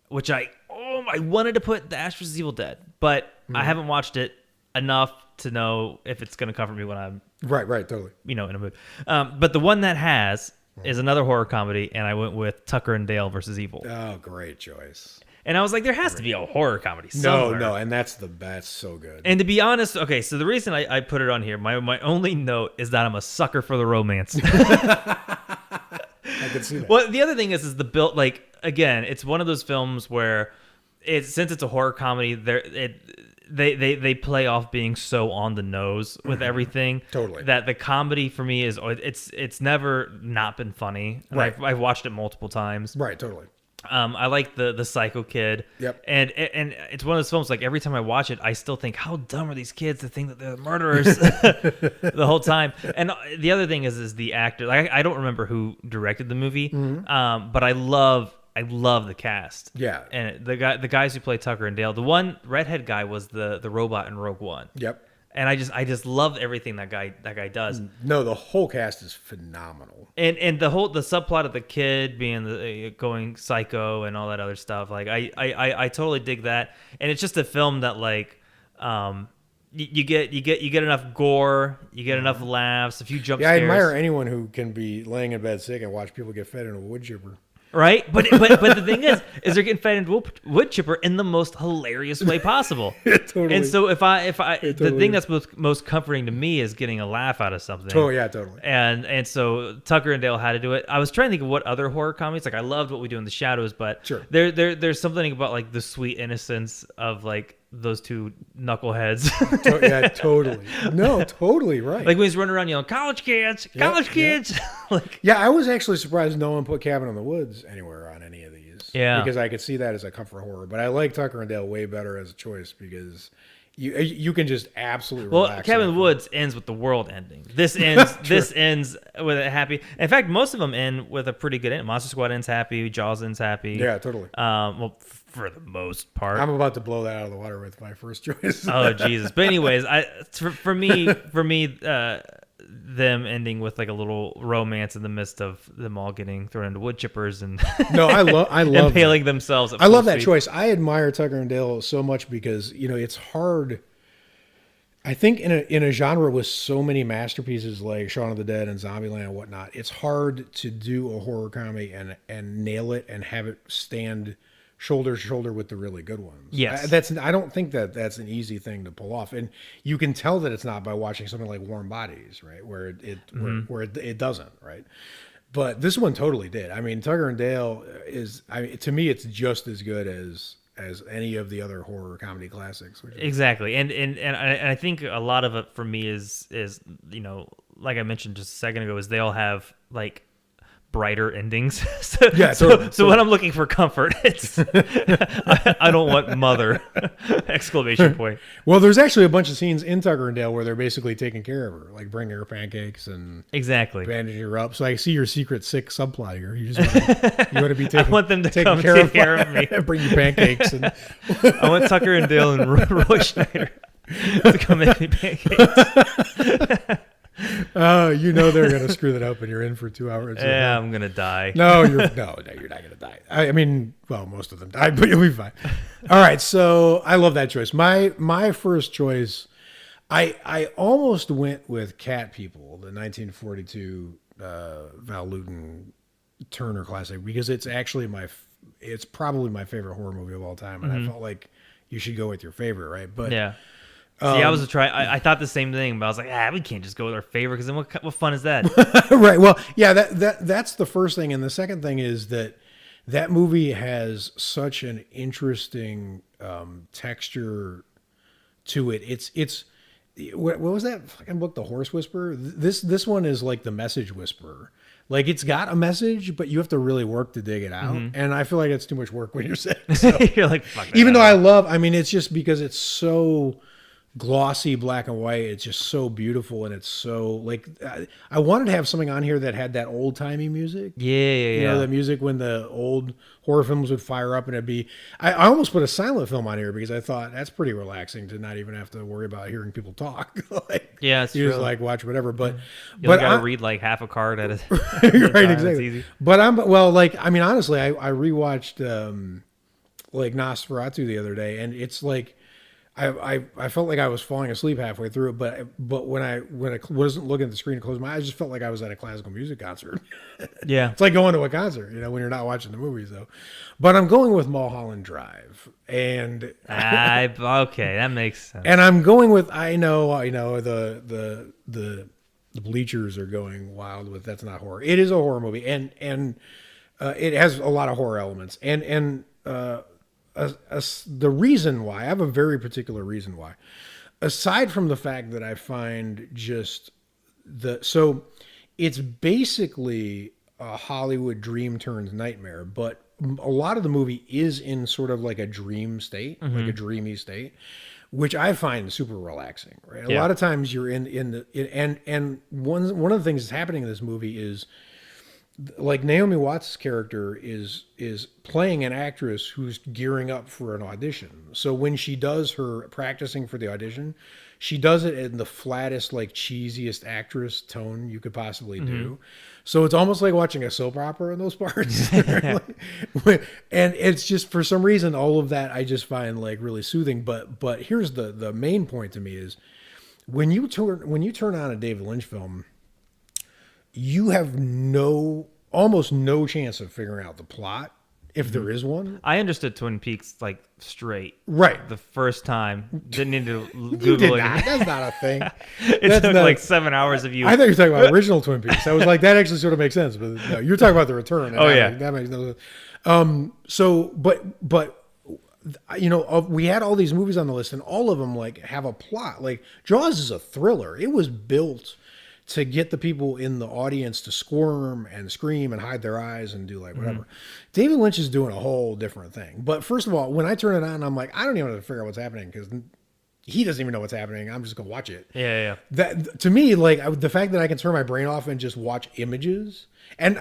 which I wanted to put The Ash vs. Evil Dead, but I haven't watched it enough to know if it's going to comfort me when I'm Right, totally. in a mood. But the one that has is another horror comedy, and I went with Tucker and Dale versus Evil. Oh, great choice. And I was like, there has to be a horror comedy somewhere. No, and that's so good. And to be honest, okay, so the reason I put it on here, my only note is that I'm a sucker for the romance. I could see that. Well, the other thing is the build. Like again, it's one of those films where since it's a horror comedy, they play off being so on the nose with everything. Totally. That the comedy for me is it's never not been funny. And Right. I've watched it multiple times. Right, totally. I like the Psycho Kid. Yep. And it's one of those films, like every time I watch it, I still think, how dumb are these kids to think that they're murderers the whole time. And the other thing is the actor. Like I don't remember who directed the movie, but I love the cast. Yeah. And the guys who play Tucker and Dale. The one redhead guy was the robot in Rogue One. Yep. And I just love everything that guy does. No, the whole cast is phenomenal. And the subplot of the kid being going psycho and all that other stuff, like I totally dig that. And it's just a film that like you get enough gore, you get enough laughs, a few jump Yeah, I scares. admire anyone who can be laying in bed sick and watch people get fed in a wood chipper. Right, but the thing is they're getting fed into wood chipper in the most hilarious way possible. Totally. And so if I Totally. the thing that's most comforting to me is getting a laugh out of something. Oh yeah, totally. And so Tucker and Dale had to do it. I was trying to think of what other horror comedies. Like I loved What We Do in the Shadows, but Sure. there's something about like the sweet innocence of like those two knuckleheads. Yeah, totally. No, totally right. Like when he's running around yelling, "College kids, college kids!" Like yeah, I was actually surprised no one put Cabin in the Woods anywhere on any of these. Yeah. Because I could see that as a comfort horror, but I like Tucker and Dale way better as a choice because you can just absolutely relax. Cabin in the Woods ends with the world ending. This ends with a happy. In fact, most of them end with a pretty good end. Monster Squad ends happy. Jaws ends happy. Yeah, totally. Well, for the most part. I'm about to blow that out of the water with my first choice. Oh Jesus! But anyways, for me, them ending with like a little romance in the midst of them all getting thrown into wood chippers and No, I love impaling themselves. I love that choice. I admire Tucker and Dale so much because it's hard. I think in a genre with so many masterpieces like Shaun of the Dead and Zombieland and whatnot, it's hard to do a horror comedy and nail it and have it stand shoulder to shoulder with the really good ones. Yes. I don't think that's an easy thing to pull off, and you can tell that it's not by watching something like Warm Bodies, right, where it doesn't, right. But this one totally did. I mean, Tucker and Dale to me, it's just as good as any of the other horror comedy classics. Exactly, and I think a lot of it for me is like I mentioned just a second ago, is they all have like brighter endings. So when I'm looking for comfort, it's I don't want mother exclamation point. Well, there's actually a bunch of scenes in Tucker and Dale where they're basically taking care of her, like bringing her pancakes and exactly bandaging her up. So I see your secret sick subplot here. You just want to be taking. I want them to taking come take care of me and bring you pancakes. And I want Tucker and Dale and Roy Schneider to come make me pancakes. They're gonna screw that up, and you're in for 2 hours. Yeah, I'm gonna die. No, you're not gonna die. I mean, well, most of them died, but you'll be fine. All right, so I love that choice. My first choice, I almost went with Cat People, the 1942 Val Lewton Turner classic, because it's actually it's probably my favorite horror movie of all time, and I felt like you should go with your favorite, right? But yeah. See, I thought the same thing, but I was like, we can't just go with our favorite, because then what fun is that? Right. Well, yeah, that's the first thing. And the second thing is that movie has such an interesting texture to it. It's what was that fucking book, The Horse Whisperer? This one is like The Message Whisperer. Like, it's got a message, but you have to really work to dig it out. And I feel like it's too much work when you're sick. So. You're like, fuck that. Even though it's just because it's so glossy black and white. It's just so beautiful, and it's so like I wanted to have something on here that had that old timey music. Yeah. You know, the music when the old horror films would fire up, and it'd be. I almost put a silent film on here because I thought that's pretty relaxing to not even have to worry about hearing people talk. Like, Yeah, it's you true. just like watch whatever. But You only gotta read like half a card at a right, time. It's exactly. easy. But like I mean, honestly, I rewatched like Nosferatu the other day, and it's like. I felt like I was falling asleep halfway through it, but when I wasn't looking at the screen to close my eyes, I just felt like I was at a classical music concert. Yeah. It's like going to a concert, you know, when you're not watching the movies though. But I'm going with Mulholland Drive, and Okay, that makes sense. and I'm going with I know the bleachers are going wild with that's not horror. It is a horror movie, and it has a lot of horror elements, and the reason why I have a very particular reason why, aside from the fact that I find just so it's basically a Hollywood dream turns nightmare, but a lot of the movie is in sort of like a dream state, like a dreamy state, which I find super relaxing. Right, a lot of times you're and one of the things that's happening in this movie is. Like Naomi Watts' character is playing an actress who's gearing up for an audition. So when she does her practicing for the audition, she does it in the flattest, like cheesiest actress tone you could possibly do. So it's almost like watching a soap opera in those parts. And it's just for some reason all of that I just find like really soothing. But here's the main point to me is when you turn on a David Lynch film. You have almost no chance of figuring out the plot if there is one. I understood Twin Peaks like straight. Right. The first time. Didn't need to Google You did it. not. That's not a thing. It That's took not- like 7 hours of you. I thought you were talking about original Twin Peaks. I was like, that actually sort of makes sense. But no, you're talking about The Return. And Oh, that yeah. that makes no sense. So, but you know, we had all these movies on the list, and all of them like have a plot. Like Jaws is a thriller. It was built to get the people in the audience to squirm and scream and hide their eyes and do like whatever. David Lynch is doing a whole different thing. But first of all, when I turn it on, I'm like, I don't even have to figure out what's happening because he doesn't even know what's happening. I'm just gonna watch it. Yeah. That to me, like the fact that I can turn my brain off and just watch images, and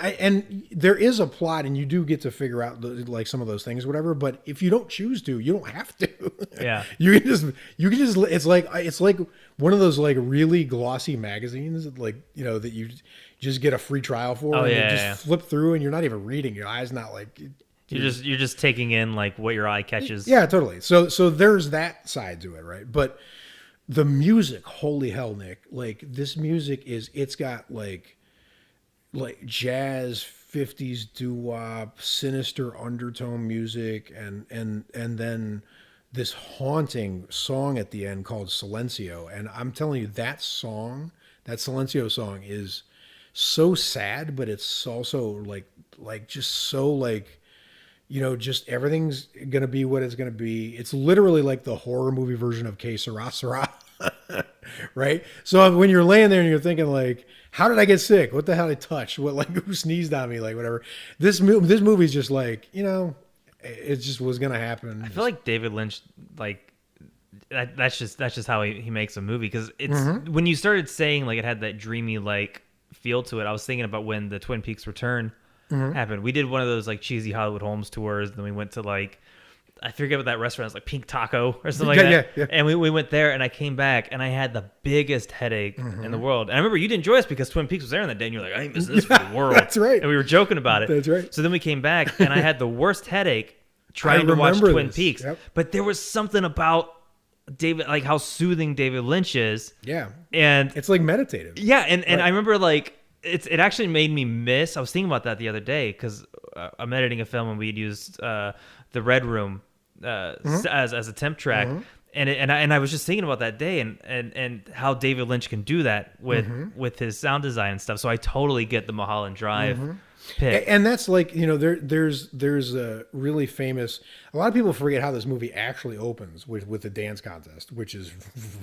there is a plot, and you do get to figure out like some of those things, whatever. But if you don't choose to, you don't have to. Yeah. you can just. It's like one of those like really glossy magazines, like you know that you just get a free trial for, Oh, and yeah, you just yeah. flip through, and you're not even reading. Your eyes not like. You're just taking in like what your eye catches. Yeah, totally. So there's that side to it, right? But the music, holy hell, Nick! Like this music it's got like jazz 50s doo-wop, sinister undertone music, and then this haunting song at the end called Silencio. And I'm telling you, that Silencio song is so sad, but it's also like just so like. You know, just everything's going to be what it's going to be. It's literally like the horror movie version of Que Sera Sera, right? So when you're laying there and you're thinking like, how did I get sick? What the hell did I touch? What, like who sneezed on me? Like whatever. This movie's just like, you know, it just was going to happen. I feel like David Lynch, like that's just how he makes a movie. Because it's when you started saying like it had that dreamy like feel to it, I was thinking about when the Twin Peaks Return happened. We did one of those like cheesy Hollywood Holmes tours, and then we went to like I forget what that restaurant is, like Pink Taco or something like that. Yeah. And we went there, and I came back, and I had the biggest headache in the world. And I remember you didn't enjoy us because Twin Peaks was there on that day, and you're like, I ain't missing this for the world. That's right. And we were joking about it. That's right. So then we came back, and I had the worst headache trying to watch remember Twin this. Peaks. Yep. But there was something about David, like how soothing David Lynch is. Yeah. And It's like meditative. yeah, and I remember like it actually made me miss. I was thinking about that the other day because I'm editing a film and we'd used the Red Room as a temp track, and I was just thinking about that day and how David Lynch can do that with his sound design and stuff. So I totally get the Mulholland Drive pick. And that's like, there's a really famous. A lot of people forget how this movie actually opens with the dance contest, which is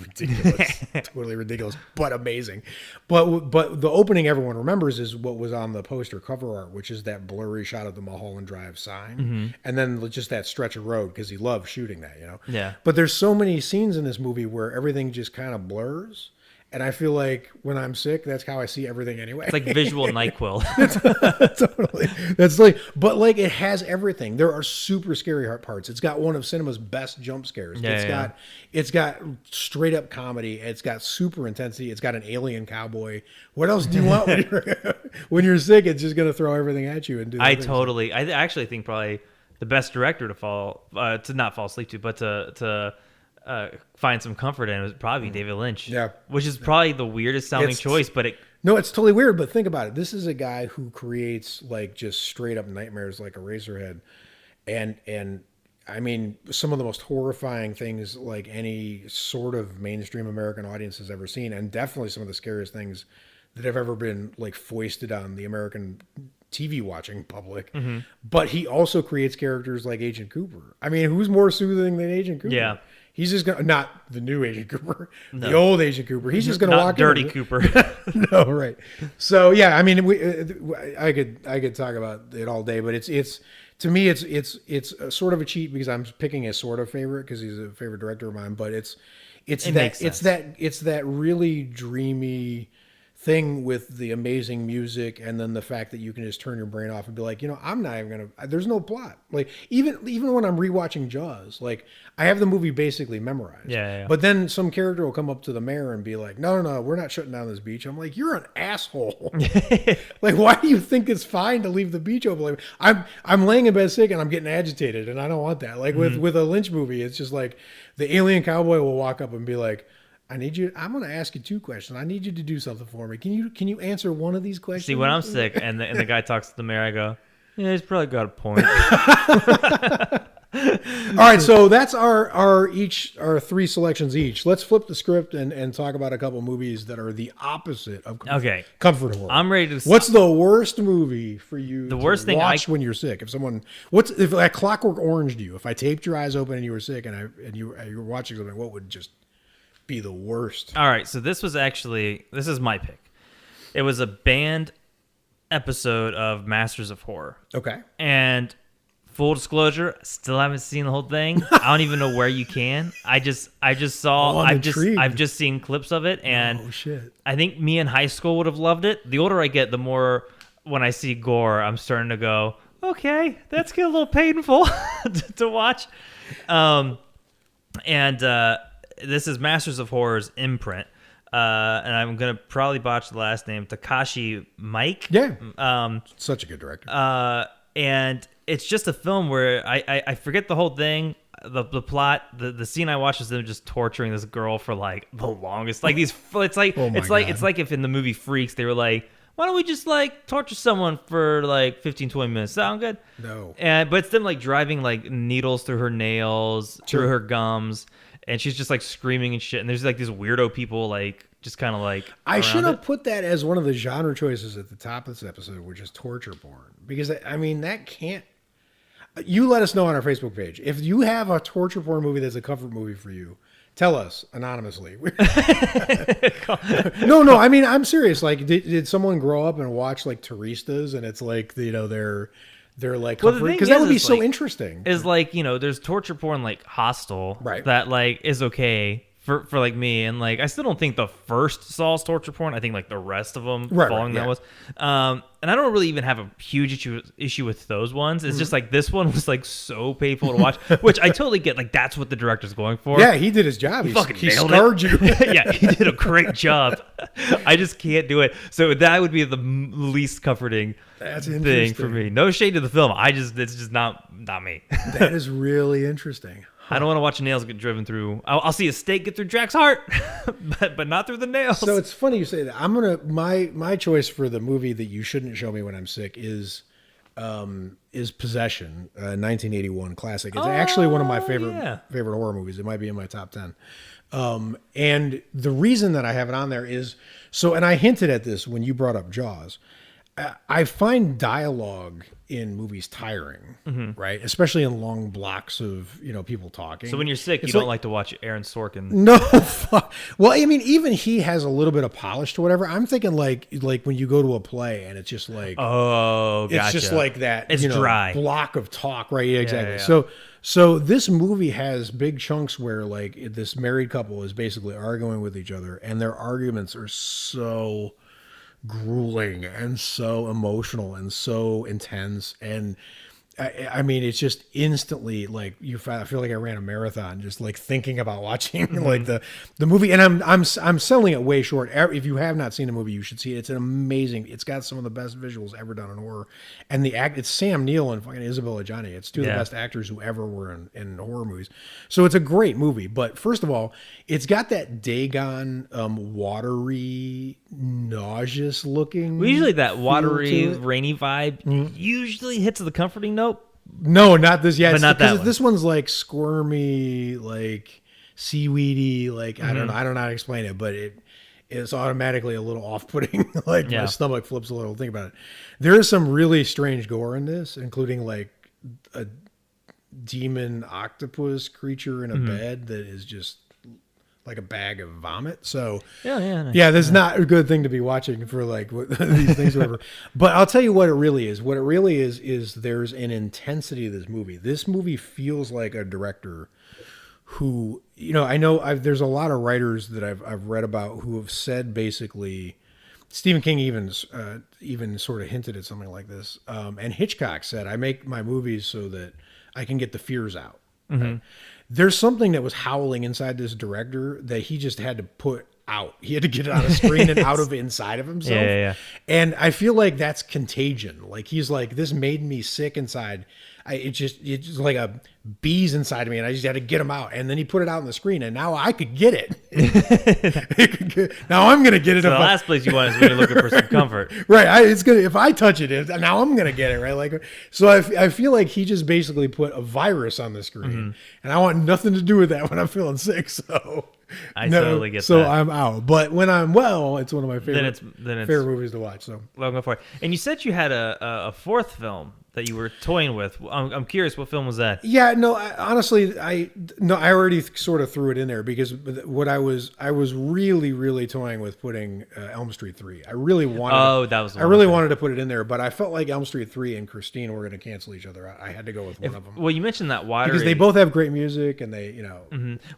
ridiculous, totally ridiculous, but amazing. But the opening everyone remembers is what was on the poster cover art, which is that blurry shot of the Mulholland Drive sign, and then just that stretch of road because he loved shooting that, Yeah. But there's so many scenes in this movie where everything just kind of blurs. And I feel like when I'm sick, that's how I see everything anyway. It's like visual NyQuil. Totally. That's like, but like it has everything. There are super scary parts. It's got one of cinema's best jump scares. It's got straight up comedy. It's got super intensity. It's got an alien cowboy. What else do you want when you're sick? It's just gonna throw everything at you and do. I actually think probably the best director to not fall asleep to, but to find some comfort in would probably be David Lynch. Yeah. Which is probably the weirdest sounding choice, but no, it's totally weird, but think about it. This is a guy who creates like just straight up nightmares like Eraserhead. And I mean, some of the most horrifying things like any sort of mainstream American audience has ever seen, and definitely some of the scariest things that have ever been like foisted on the American TV watching public. Mm-hmm. But he also creates characters like Agent Cooper. I mean, who's more soothing than Agent Cooper? Yeah. He's just gonna, not the new Agent Cooper, the old Agent Cooper. He's just gonna not walk dirty in. Cooper. No, right. So yeah, I mean, I could talk about it all day, but it's to me it's a sort of a cheat because I'm picking a sort of favorite because he's a favorite director of mine, but it's that really dreamy thing with the amazing music, and then the fact that you can just turn your brain off and be like, I'm not even gonna. There's no plot. Like even when I'm rewatching Jaws, like I have the movie basically memorized. Yeah. But then some character will come up to the mayor and be like, no, we're not shutting down this beach. I'm like, you're an asshole. Like, why do you think it's fine to leave the beach open? Like, I'm laying in bed sick and I'm getting agitated, and I don't want that. Like with a Lynch movie, it's just like the alien cowboy will walk up and be like, I'm going to ask you 2 questions. I need you to do something for me. Can you answer one of these questions? See, when I'm sick and the guy talks to the mayor, I go, yeah, he's probably got a point. All right, so that's our 3 selections each. Let's flip the script and talk about a couple movies that are the opposite of comfort horror. I'm ready to. What's the worst movie for you? The worst thing watch when you're sick. If like Clockwork Oranged you, if I taped your eyes open and you were sick and you were watching something, what would just be the worst? All right, so this is my pick. It was a banned episode of Masters of Horror. Okay. And full disclosure, still haven't seen the whole thing. I don't even know where you can. I just saw. I've just seen clips of it, and oh shit! I think me in high school would have loved it. The older I get, the more when I see gore, I'm starting to go, okay, that's getting a little painful to watch. This is Masters of Horror's imprint. And I'm going to probably botch the last name, Takashi Miike. Yeah. Such a good director. And it's just a film where I forget the whole thing, the plot. The scene I watched is them just torturing this girl for like the longest. Like it's like if in the movie Freaks, they were like, why don't we just like torture someone for like 15, 20 minutes? Sound good? No. But it's them like driving like needles through her nails, through her gums. And she's just like screaming and shit. And there's like these weirdo people like just kind of like. I should have put that as one of the genre choices at the top of this episode, which is torture porn. Because I mean, that can't. You let us know on our Facebook page. If you have a torture porn movie that's a comfort movie for you, tell us anonymously. No. I mean, I'm serious. Like, did someone grow up and watch like Turistas and it's like, they're like, because that would be so interesting. Is like, there's torture porn like Hostel, right? That like is okay for like me, and like I still don't think the first Saul's torture porn. I think like the rest of them following that was. And I don't really even have a huge issue with those ones. It's just like this one was like so painful to watch, which I totally get. Like that's what the director's going for. Yeah, he did his job. He nailed scarred you. Yeah, he did a great job. I just can't do it. So that would be the least comforting thing for me. No shade to the film. It's just not me. That is really interesting. I don't want to watch nails get driven through. I'll see a stake get through Jack's heart, but not through the nails. So it's funny you say that. I'm gonna my choice for the movie that you shouldn't show me when I'm sick is Possession, 1981 classic. It's actually one of my favorite horror movies. It might be in my top 10. And the reason that I have it on there is and I hinted at this when you brought up Jaws. I find dialogue in movies tiring, right? Especially in long blocks of people talking. So when you're sick, It's you don't like- like to watch Aaron Sorkin. No, fuck. Well, I mean, even he has a little bit of polish to whatever. I'm thinking like when you go to a play and it's just like Oh, gotcha. it's just like that. It's dry. block of talk, right? Yeah, exactly. yeah. So this movie has big chunks where like this married couple is basically arguing with each other, and their arguments are so grueling and so emotional and so intense. And I mean, it's just instantly like I feel like I ran a marathon just like thinking about watching like the movie. And I'm selling it way short. If you have not seen the movie, you should see it. It's an amazing. It's got some of the best visuals ever done in horror. And it's Sam Neill and fucking Isabella Gianni. It's two of the best actors who ever were in horror movies. So it's a great movie. But first of all, it's got that Dagon watery, nauseous looking. Well, usually that feel watery, to it. rainy vibe usually hits the comforting note. No, not this. Yeah, But not that because one. this one's like squirmy, like seaweedy. Like I don't know how to explain it, but it's automatically a little off-putting. Like Yeah. my stomach flips a little. Think about it. There is some really strange gore in this, including like a demon octopus creature in a bed that is just like a bag of vomit. So Yeah. that's not a good thing to be watching for like these things, or whatever. But I'll tell you what it really is. What it really is there's an intensity to this movie. This movie feels like a director who, I know there's a lot of writers that I've read about who have said basically, Stephen King even sort of hinted at something like this. And Hitchcock said, I make my movies so that I can get the fears out. Right? There's something that was howling inside this director that he just had to put out. He had to get it on a screen and out of inside of himself. Yeah. And I feel like that's contagion. Like he's like, this made me sick inside. It's just like a bees inside of me, and I just had to get them out. And then he put it out on the screen, and now I could get it. Now I'm gonna get it. So if the I- last place you want is when you're looking for some comfort. Right, it's gonna. If I touch it, now I'm gonna get it. Right, like so. I feel like he just basically put a virus on the screen, and I want nothing to do with that when I'm feeling sick. So I totally get so that. I'm out. But when I'm well, it's one of my favorite Then it's favorite movies to watch. So well, go for it. And you said you had a fourth film that you were toying with. I'm curious, what film was that? yeah, no, honestly, I already sort of threw it in there because what I was really toying with putting Elm Street 3. I really wanted. Oh, that was the I one, really okay. wanted to put it in there, but I felt like Elm Street 3 and Christine were going to cancel each other. I had to go with one of them Well, you mentioned that watery. because they both have great music and they,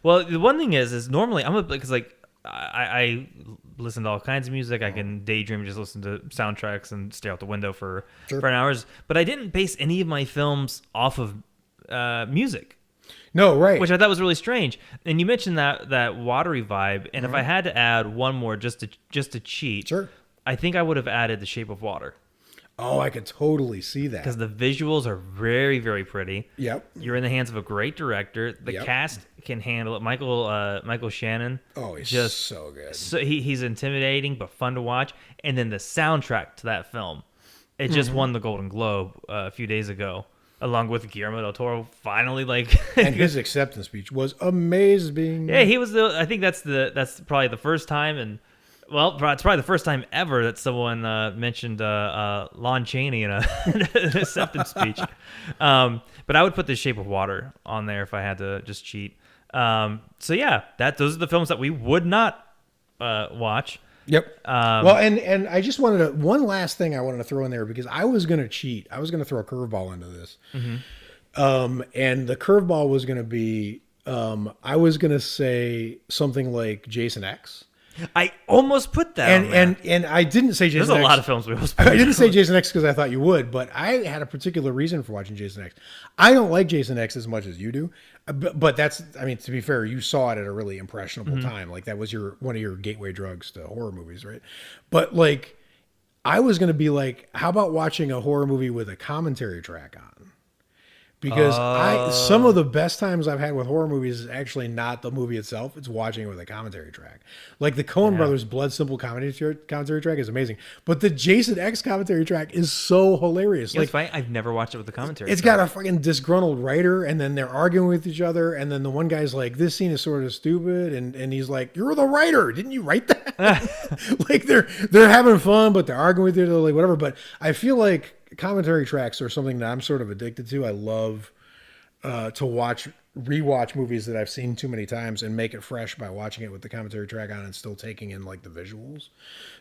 Well, the one thing is normally because like I listen to all kinds of music. I can daydream, just listen to soundtracks and stare out the window for hours. But I didn't base any of my films off of music, no, right. which I thought was really strange. And you mentioned that watery vibe. And if I had to add one more just to cheat, Sure. I think I would have added The Shape of Water Oh, I could totally see that. because the visuals are very, very pretty. Yep. You're in the hands of a great director. The Yep. cast can handle it. Michael Shannon. Oh, he's just so good. So he's intimidating but fun to watch. And then the soundtrack to that film, it just won the Golden Globe a few days ago, along with Guillermo del Toro. Finally, And his acceptance speech was amazing. yeah, he was I think that's probably the first time, and well, it's probably the first time ever that someone mentioned Lon Chaney in an acceptance speech. But I would put The Shape of Water on there if I had to just cheat. So yeah, those are the films that we would not watch. Yep. Well, and I just wanted one last thing I wanted to throw in there because I was going to cheat. I was going to throw a curveball into this. And the curveball was going to be, I was going to say something like Jason X. I almost put that on there. And I didn't say Jason There's X. a lot of films we almost put I didn't say Jason X because I thought you would, but I had a particular reason for watching Jason X. I don't like Jason X as much as you do, but that's, I mean, to be fair, you saw it at a really impressionable time. Like that was one of your gateway drugs to horror movies, right? But like, I was going to be like, how about watching a horror movie with a commentary track on? because some of the best times I've had with horror movies is actually not the movie itself; it's watching it with a commentary track. Like the Coen Brothers Blood Simple commentary track is amazing, but the Jason X commentary track is so hilarious. Like, I've never watched it with the commentary. It's got a fucking disgruntled writer, and then they're arguing with each other, and then the one guy's like, "This scene is sort of stupid," and he's like, "You're the writer, didn't you write that?" Like they're having fun, but they're arguing with each other, like whatever. But I feel like commentary tracks are something that I'm sort of addicted to. I love to rewatch movies that I've seen too many times and make it fresh by watching it with the commentary track on and still taking in like the visuals.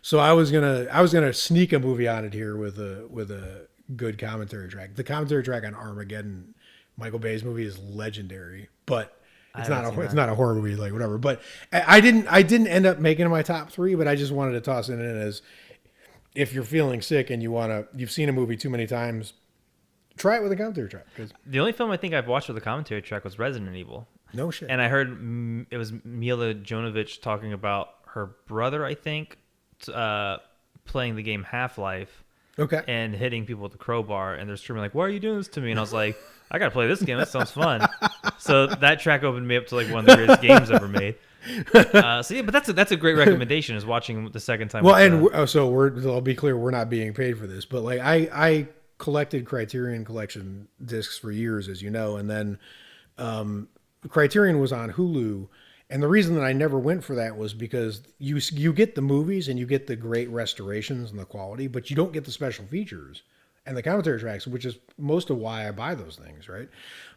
So I was gonna sneak a movie on it here with a good commentary track. The commentary track on Armageddon, Michael Bay's movie, is legendary, but it's not a horror movie, like whatever. But I didn't end up making it my top 3, but I just wanted to toss it in as, if you're feeling sick and you've seen a movie too many times, try it with a commentary track. The only film I think I've watched with a commentary track was Resident Evil. No shit. And I heard it was Mila Jovovich talking about her brother, I think, playing the game Half-Life. Okay. And hitting people with the crowbar, and they're screaming like, "Why are you doing this to me?" And I was like, "I gotta play this game. That sounds fun." So that track opened me up to like one of the greatest games ever made. So yeah, but that's a great recommendation, is watching the second time. Well, I'll be clear, we're not being paid for this, but like I collected Criterion Collection discs for years, as you know, and then Criterion was on Hulu. And the reason that I never went for that was because you get the movies and you get the great restorations and the quality, but you don't get the special features and the commentary tracks, which is most of why I buy those things, right?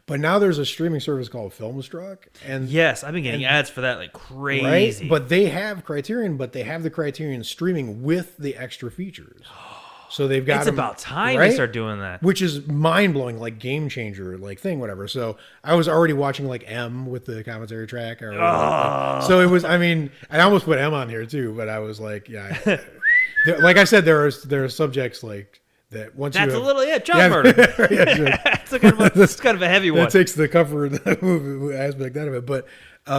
But now there's a streaming service called Filmstruck, and yes, I've been getting ads for that like crazy. Right? But they have Criterion, but they have the Criterion streaming with the extra features. So they've got. It's about time they start doing that, which is mind blowing, like game changer, like thing, whatever. So I was already watching like M with the commentary track, so it was. I mean, I almost put M on here too, but I was like, yeah. Like I said, there are subjects like that. Once that's you have, a little child murder. It's kind of a heavy one. That takes the cover of the movie aspect out of it, but.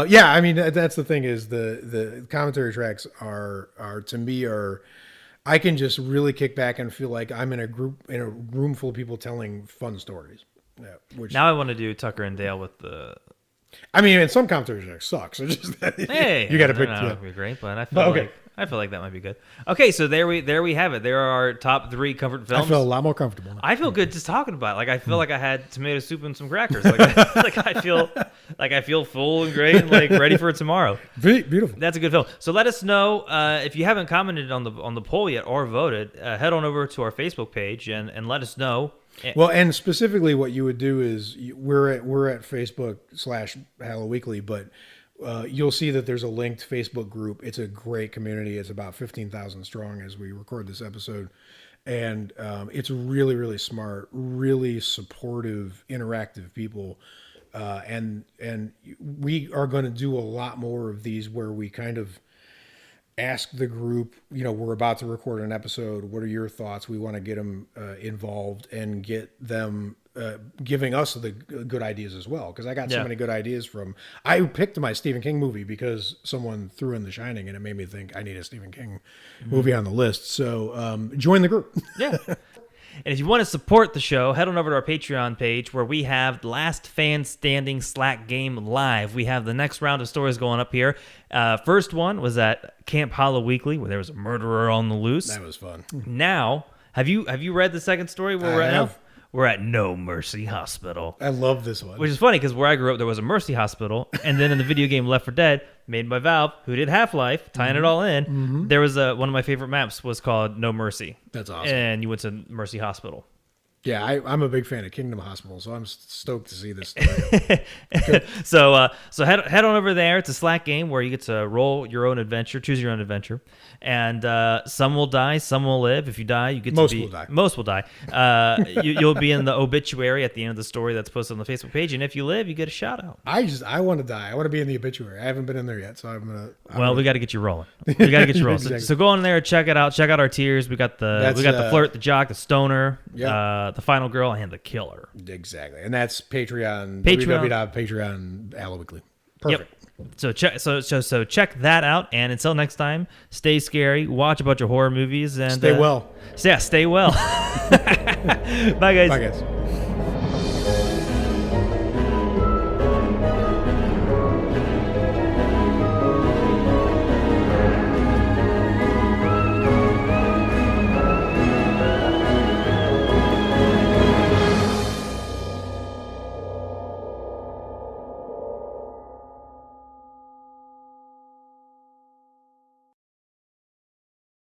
Yeah, I mean that's the thing is the commentary tracks are to me I can just really kick back and feel like I'm in a room full of people telling fun stories. Yeah, now I want to do Tucker and Dale with the. I mean, and some commentary tracks suck. So just hey, you got to pick. That would be great, but I feel like that might be good. Okay, so there we have it. There are our top 3 comfort films. I feel a lot more comfortable now. I feel good just talking about it. Like I feel like I had tomato soup and some crackers. Like I feel full and great and like ready for tomorrow. Beautiful. That's a good film. So let us know if you haven't commented on the poll yet or voted. Head on over to our Facebook page and let us know. Well, and specifically, what you would do is we're at Facebook/HalloWeekly, but you'll see that there's a linked Facebook group. It's a great community. It's about 15,000 strong as we record this episode, and it's really, really smart, really supportive, interactive people. And we are going to do a lot more of these where we kind of ask the group, we're about to record an episode. What are your thoughts? We want to get them involved and get them giving us the good ideas as well. Because I got so many good ideas I picked my Stephen King movie because someone threw in The Shining and it made me think I need a Stephen King movie on the list. So join the group. Yeah. And if you want to support the show, head on over to our Patreon page where we have Last Fan Standing Slack Game Live. We have the next round of stories going up here. First one was at Camp HalloWeekly where there was a murderer on the loose. That was fun. Now, have you read the second story where we're at now? We're at No Mercy Hospital. I love this one. Which is funny because where I grew up, there was a Mercy Hospital. And then in the video game Left 4 Dead, made by Valve, who did Half-Life, tying it all in, there was one of my favorite maps was called No Mercy. That's awesome. And you went to Mercy Hospital. Yeah, I'm a big fan of Kingdom Hospital, so I'm stoked to see this story. So head on over there to Slack Game where you get to roll your own adventure, choose your own adventure, and some will die, some will live. If you die, you get most to be will die. Most will die. You'll be in the obituary at the end of the story that's posted on the Facebook page, and if you live, you get a shout out. I want to die. I want to be in the obituary. I haven't been in there yet, so we got to get you rolling. We got to get you rolling. Exactly. So go on there, check it out. Check out our tiers. We got the flirt, the jock, the stoner, the final girl, and the killer. Exactly, and that's Patreon. www.patreon HalloWeekly. Perfect. Yep. So check that out, and until next time, stay scary, watch a bunch of horror movies, and stay well. Stay well. Bye, guys. Bye, guys.